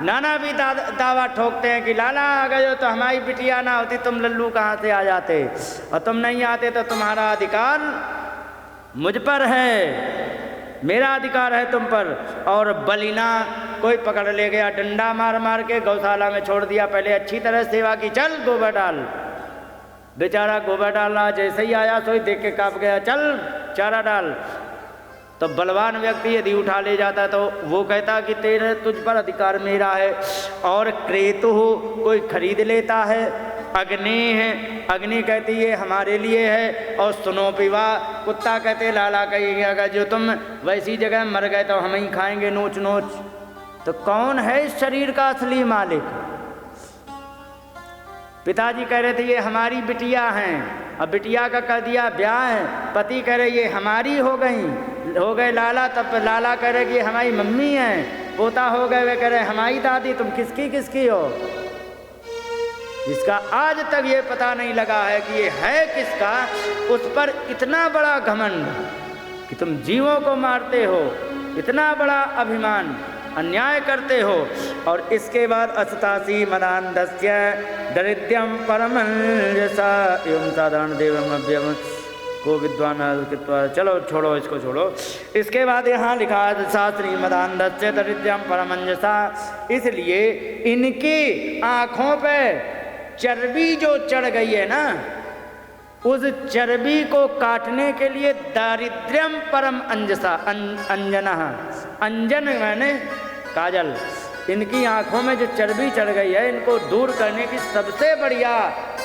नाना भी दावा ठोकते हैं कि लाला आ गए हो तो हमारी बिटिया ना होती, तुम लल्लू कहाँ से आ जाते, और तुम नहीं आते तो तुम्हारा अधिकार मुझ पर है, मेरा अधिकार है तुम पर। और बलिना, कोई पकड़ ले गया डंडा मार मार के गौशाला में छोड़ दिया, पहले अच्छी तरह सेवा की, चल गोबर डाल। बेचारा गोबर डालना जैसे ही आया सोई देख के काँप गया, चल चारा डाल। तो बलवान व्यक्ति यदि उठा ले जाता तो वो कहता कि तेरे तुझ पर अधिकार मेरा है। और क्रेतु, कोई खरीद लेता है। अग्नि है, अग्नि कहती है हमारे लिए है। और सुनो पिवा, कुत्ता कहते लाला कहिएगा जो तुम वैसी जगह मर गए तो हम ही खाएंगे नोच नोच। तो कौन है इस शरीर का असली मालिक। पिताजी कह रहे थे ये हमारी बिटिया हैं, अब बिटिया का कर दिया ब्याह है। पति कह रहे ये हमारी हो गए लाला, तब लाला कह रहे कि ये हमारी मम्मी हैं। पोता हो गए, वे कह रहे हमारी दादी, तुम किसकी किसकी हो। जिसका आज तक ये पता नहीं लगा है कि ये है किसका, उस पर इतना बड़ा घमंड कि तुम जीवों को मारते हो, इतना बड़ा अभिमान, अन्याय करते हो। और इसके बाद असतासी मदान्धस्य दरिद्रम परमंजसा एवं साधारण देवम अव्यम को विद्वान चलो छोड़ो इसको छोड़ो। इसके बाद यहाँ लिखा है शास्त्री मदान्धस्य दरिद्रम परमंजसा, इसलिए इनकी आँखों पे चर्बी जो चढ़ गई है ना, उस चर्बी को काटने के लिए दारिद्र्यम परम अंजसा अंजना, अंजन मैंने काजल, इनकी आंखों में जो चर्बी चढ़ गई है इनको दूर करने की सबसे बढ़िया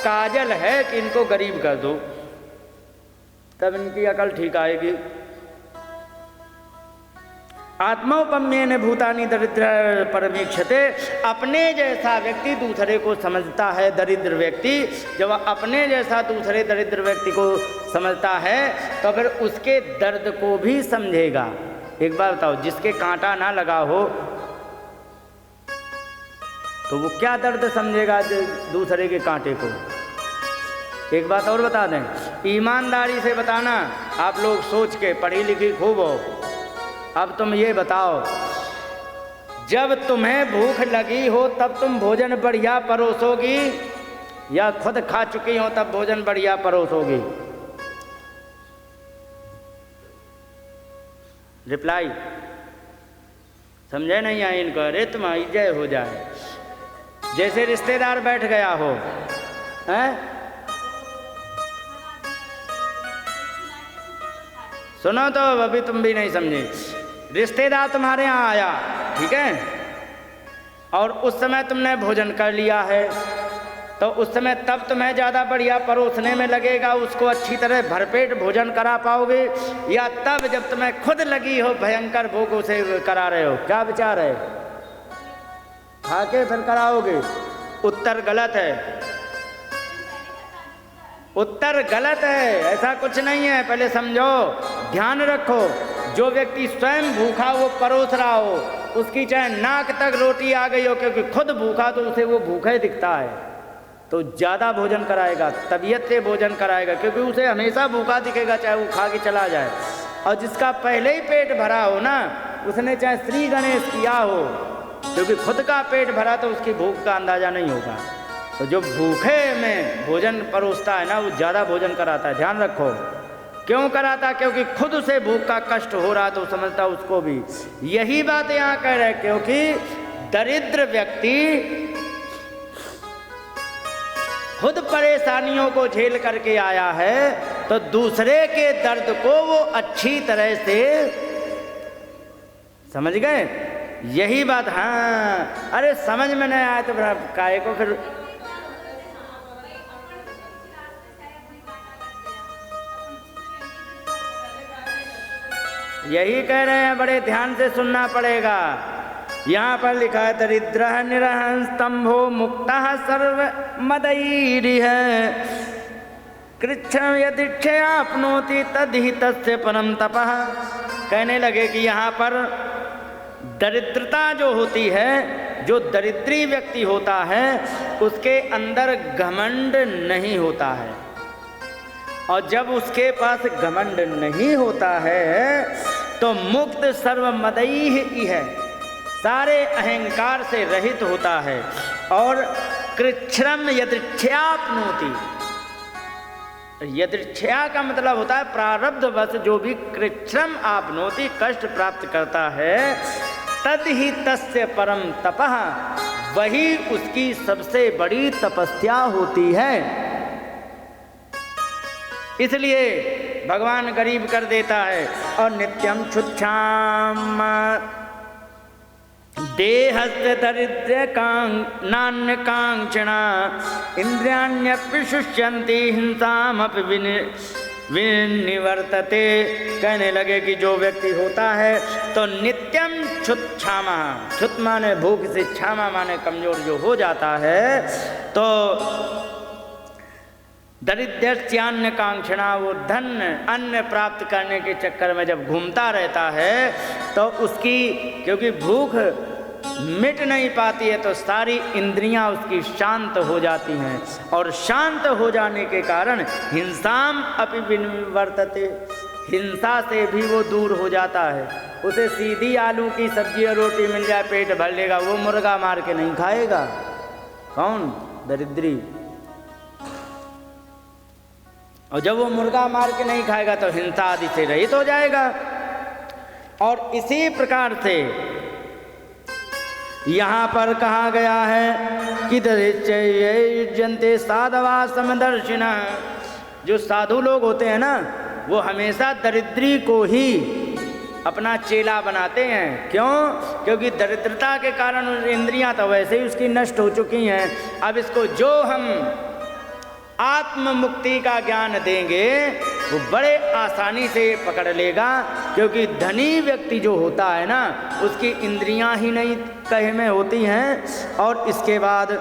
काजल है कि इनको गरीब कर दो, तब इनकी अकल ठीक आएगी। आत्मोपम्येन भूतानि दरिद्र परमीक्षते, अपने जैसा व्यक्ति दूसरे को समझता है। दरिद्र व्यक्ति जब अपने जैसा दूसरे दरिद्र व्यक्ति को समझता है तो फिर उसके दर्द को भी समझेगा। एक बार बताओ, जिसके कांटा ना लगा हो तो वो क्या दर्द समझेगा दूसरे के कांटे को। एक बात और बता दें, ईमानदारी से बताना, आप लोग सोच के पढ़ी लिखी खूब हो। अब तुम ये बताओ, जब तुम्हें भूख लगी हो तब तुम भोजन बढ़िया परोसोगी या खुद खा चुकी हो तब भोजन बढ़िया परोसोगी? रिप्लाई समझे नहीं आई इनको? अरे तुम्हारी जय हो जाए। जैसे रिश्तेदार बैठ गया हो, हैं? सुनो तो, अभी तुम भी नहीं समझे। रिश्तेदार तुम्हारे यहाँ आया, ठीक है, और उस समय तुमने भोजन कर लिया है, तो उस समय तब तुम्हें ज़्यादा बढ़िया परोसने में लगेगा, उसको अच्छी तरह भरपेट भोजन करा पाओगे, या तब जब तुम्हें खुद लगी हो भयंकर भूख उसे करा रहे हो? क्या विचार है? खा के फिर कराओगे? उत्तर गलत है, उत्तर गलत है, ऐसा कुछ नहीं है। पहले समझो, ध्यान रखो, जो व्यक्ति स्वयं भूखा वो परोस रहा हो, उसकी चाहे नाक तक रोटी आ गई हो, क्योंकि खुद भूखा तो उसे वो भूखा ही दिखता है, तो ज़्यादा भोजन कराएगा, तबीयत से भोजन कराएगा, क्योंकि उसे हमेशा भूखा दिखेगा चाहे वो खा के चला जाए। और जिसका पहले ही पेट भरा हो ना, उसने चाहे श्री गणेश किया हो, क्योंकि खुद का पेट भरा तो उसकी भूख का अंदाज़ा नहीं होगा। तो जो भूखे में भोजन परोसता है ना, वो ज़्यादा भोजन कराता है। ध्यान रखो, क्यों कराता? क्योंकि खुद उसे भूख का कष्ट हो रहा तो समझता उसको भी। यही बात यहाँ कह रहे, क्योंकि दरिद्र व्यक्ति खुद परेशानियों को झेल करके आया है, तो दूसरे के दर्द को वो अच्छी तरह से समझ गए। यही बात, हाँ, अरे समझ में नहीं आया तो काहे को फिर यही कह रहे हैं, बड़े ध्यान से सुनना पड़ेगा। यहाँ पर लिखा है दरिद्र निरहं स्तंभो मुक्तः सर्व मदैरिह कृच्छ्रम यदीक्षे आपनोति तदहि तस्य परम तपः। कहने लगे कि यहाँ पर दरिद्रता जो होती है, जो दरिद्री व्यक्ति होता है, उसके अंदर घमंड नहीं होता है, और जब उसके पास घमंड नहीं होता है तो मुक्त सर्वमदई ही है, सारे अहंकार से रहित होता है। और कृच्छ्रम यदृच्छयाप्नोति, यदृच्छया का मतलब होता है प्रारब्धवश जो भी कृच्छ्रम आपनोति कष्ट प्राप्त करता है, तद ही तस्य परम तपः, वही उसकी सबसे बड़ी तपस्या होती है। इसलिए भगवान गरीब कर देता है। और नित्यम क्षुच्छाम देहस्य दरिद्र नान्य कांक्षणा इंद्रियाण्यपि शुष्यन्ति हिंसामपि विनिवर्तते। कहने लगे कि जो व्यक्ति होता है तो नित्यम क्षुच्छामा, क्षुत् माने भूख से, क्षामा माने कमजोर जो हो जाता है, तो दरिद्रस्यान्न कांक्षणा, वो धन अन्न प्राप्त करने के चक्कर में जब घूमता रहता है तो उसकी, क्योंकि भूख मिट नहीं पाती है, तो सारी इंद्रियां उसकी शांत हो जाती हैं, और शांत हो जाने के कारण हिंसाम अपि विनिवर्तते, हिंसा से भी वो दूर हो जाता है। उसे सीधी आलू की सब्जी और रोटी मिल जाए पेट भर लेगा, वो मुर्गा मार के नहीं खाएगा। कौन? दरिद्री। और जब वो मुर्गा मार के नहीं खाएगा तो हिंसा आदि से रहित हो जाएगा। और इसी प्रकार से यहाँ पर कहा गया है कि दरिच्यन्ते साधवा समदर्शिना, जो साधु लोग होते हैं ना वो हमेशा दरिद्री को ही अपना चेला बनाते हैं। क्यों? क्योंकि दरिद्रता के कारण इंद्रियां तो वैसे ही उसकी नष्ट हो चुकी हैं। अब इसको जो हम आत्म मुक्ति का ज्ञान देंगे वो बड़े आसानी से पकड़ लेगा, क्योंकि धनी व्यक्ति जो होता है ना उसकी इंद्रियां ही नहीं कहे में होती हैं। और इसके बाद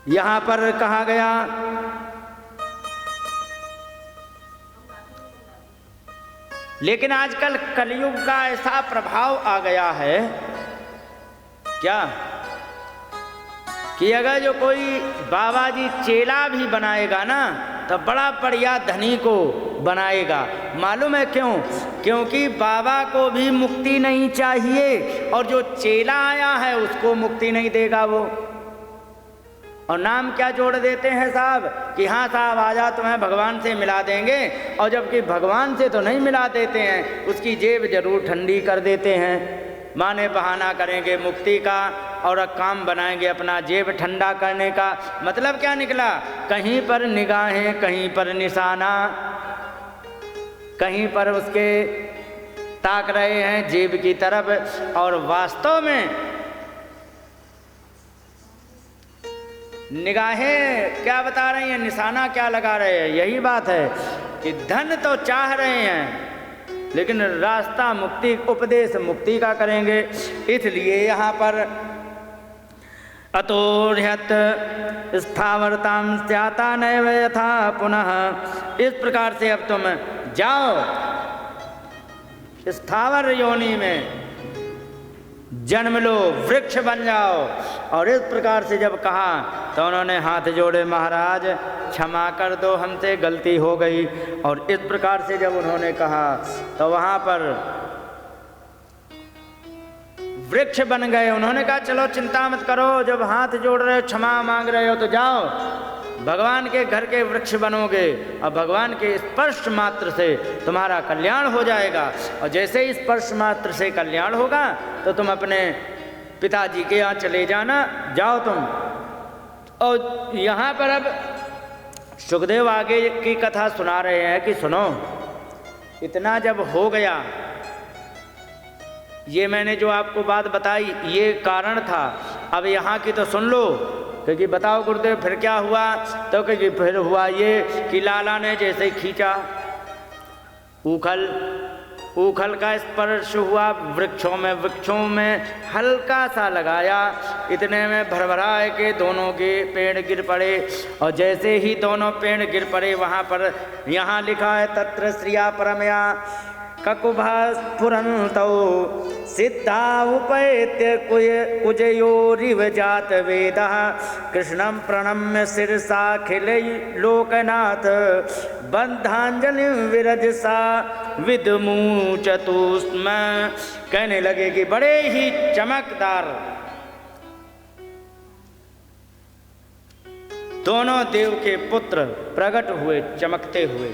यहाँ पर कहा गया लेकिन आजकल कलयुग का ऐसा प्रभाव आ गया है क्या कि अगर जो कोई बाबा जी चेला भी बनाएगा ना तो बड़ा बढ़िया धनी को बनाएगा। मालूम है क्यों? क्योंकि बाबा को भी मुक्ति नहीं चाहिए और जो चेला आया है उसको मुक्ति नहीं देगा वो। और नाम क्या जोड़ देते हैं साहब कि हाँ साहब आजा तुम्हें भगवान से मिला देंगे, और जबकि भगवान से तो नहीं मिला देते हैं, उसकी जेब जरूर ठंडी कर देते हैं। माने बहाना करेंगे मुक्ति का और काम बनाएंगे अपना जेब ठंडा करने का। मतलब क्या निकला? कहीं पर निगाहें, कहीं पर निशाना, कहीं पर उसके ताक रहे हैं जेब की तरफ, और वास्तव में निगाहें क्या बता रही हैं, निशाना क्या लगा रहे हैं? यही बात है कि धन तो चाह रहे हैं लेकिन रास्ता मुक्ति, उपदेश मुक्ति का करेंगे। इसलिए यहाँ पर अतोर्हत स्थावरताम स्याता नैव यथा पुनः, इस प्रकार से अब तुम जाओ स्थावर योनि में जन्म लो, वृक्ष बन जाओ। और इस प्रकार से जब कहा तो उन्होंने हाथ जोड़े, महाराज क्षमा कर दो, हमसे गलती हो गई। और इस प्रकार से जब उन्होंने कहा तो वहाँ पर वृक्ष बन गए। उन्होंने कहा चलो चिंता मत करो, जब हाथ जोड़ रहे हो, क्षमा मांग रहे हो तो जाओ भगवान के घर के वृक्ष बनोगे और भगवान के स्पर्श मात्र से तुम्हारा कल्याण हो जाएगा। और जैसे ही स्पर्श मात्र से कल्याण होगा तो तुम अपने पिताजी के यहाँ चले जाना, जाओ तुम। और यहाँ पर अब सुखदेव आगे की कथा सुना रहे हैं कि सुनो, इतना जब हो गया, ये मैंने जो आपको बात बताई ये कारण था, अब यहाँ की तो सुन लो। क्योंकि बताओ गुरुदेव फिर क्या हुआ? तो क्योंकि फिर हुआ ये कि लाला ने जैसे खींचा, ऊखल का स्पर्श हुआ वृक्षों में हल्का सा लगाया, इतने में भरभराए के दोनों के पेड़ गिर पड़े। और जैसे ही दोनों पेड़ गिर पड़े वहाँ पर यहाँ लिखा है तत्र श्रिया परमया ककुभा स्फुरन्तौ सिद्धा उपैत्य कुजयोरिव जात वेदः कृष्णं प्रणम्य शिरसाखिल लोकनाथ बद्धांजलि विरजसा विदमुचतु स्म। कहने लगे कि बड़े ही चमकदार दोनों देव के पुत्र प्रकट हुए चमकते हुए।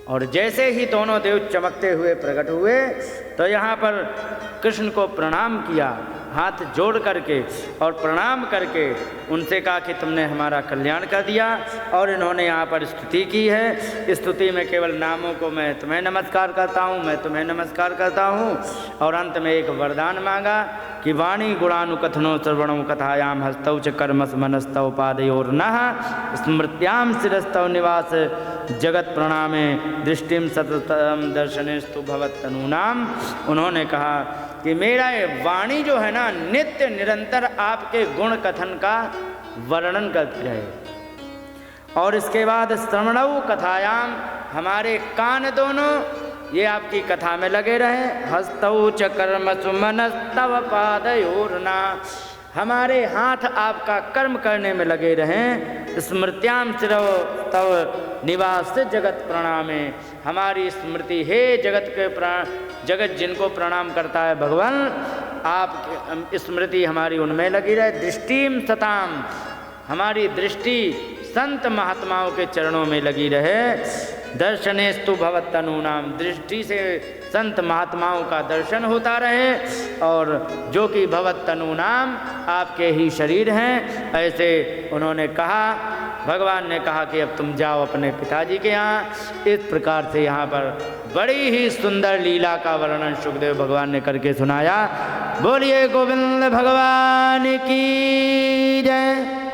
और जैसे ही दोनों देव चमकते हुए प्रकट हुए तो यहाँ पर कृष्ण को प्रणाम किया, हाथ जोड़ करके, और प्रणाम करके उनसे कहा कि तुमने हमारा कल्याण कर दिया। और इन्होंने यहाँ पर स्तुति की है। स्तुति में केवल नामों को मैं तुम्हें नमस्कार करता हूँ, मैं तुम्हें नमस्कार करता हूँ। और अंत में एक वरदान मांगा कि वाणी गुणानुकथनो श्रवणों कथायाम हस्तौ च कर्मस मनस्तौ पादयोर्नः स्मृत्याम शिरस्तौ निवास जगत प्रणामे दृष्टिम सततम दर्शनेस्तु भवत्तनूनाम। उन्होंने कहा कि मेरा ये वाणी जो है ना नित्य निरंतर आपके गुण कथन का वर्णन करती रहे। और इसके बाद श्रवणौ कथायाम, हमारे कान दोनों ये आपकी कथा में लगे रहे। हस्तौ च कर्मसु मनस्तव पादयोर्ना, हमारे हाथ आपका कर्म करने में लगे रहें। स्मृत्याम शिरव तव निवास जगत प्रणामे, हमारी स्मृति हे जगत के जगत जिनको प्रणाम करता है भगवान, आप स्मृति हमारी उनमें लगी रहे। दृष्टिम सताम, हमारी दृष्टि संत महात्माओं के चरणों में लगी रहे। दर्शनेस्तु भवत्तनूनाम, दृष्टि से संत महात्माओं का दर्शन होता रहे, और जो कि भवत्तनूनाम आपके ही शरीर हैं। ऐसे उन्होंने कहा, भगवान ने कहा कि अब तुम जाओ अपने पिताजी के यहाँ। इस प्रकार से यहाँ पर बड़ी ही सुंदर लीला का वर्णन सुखदेव भगवान ने करके सुनाया। बोलिए गोविंद भगवान की जय।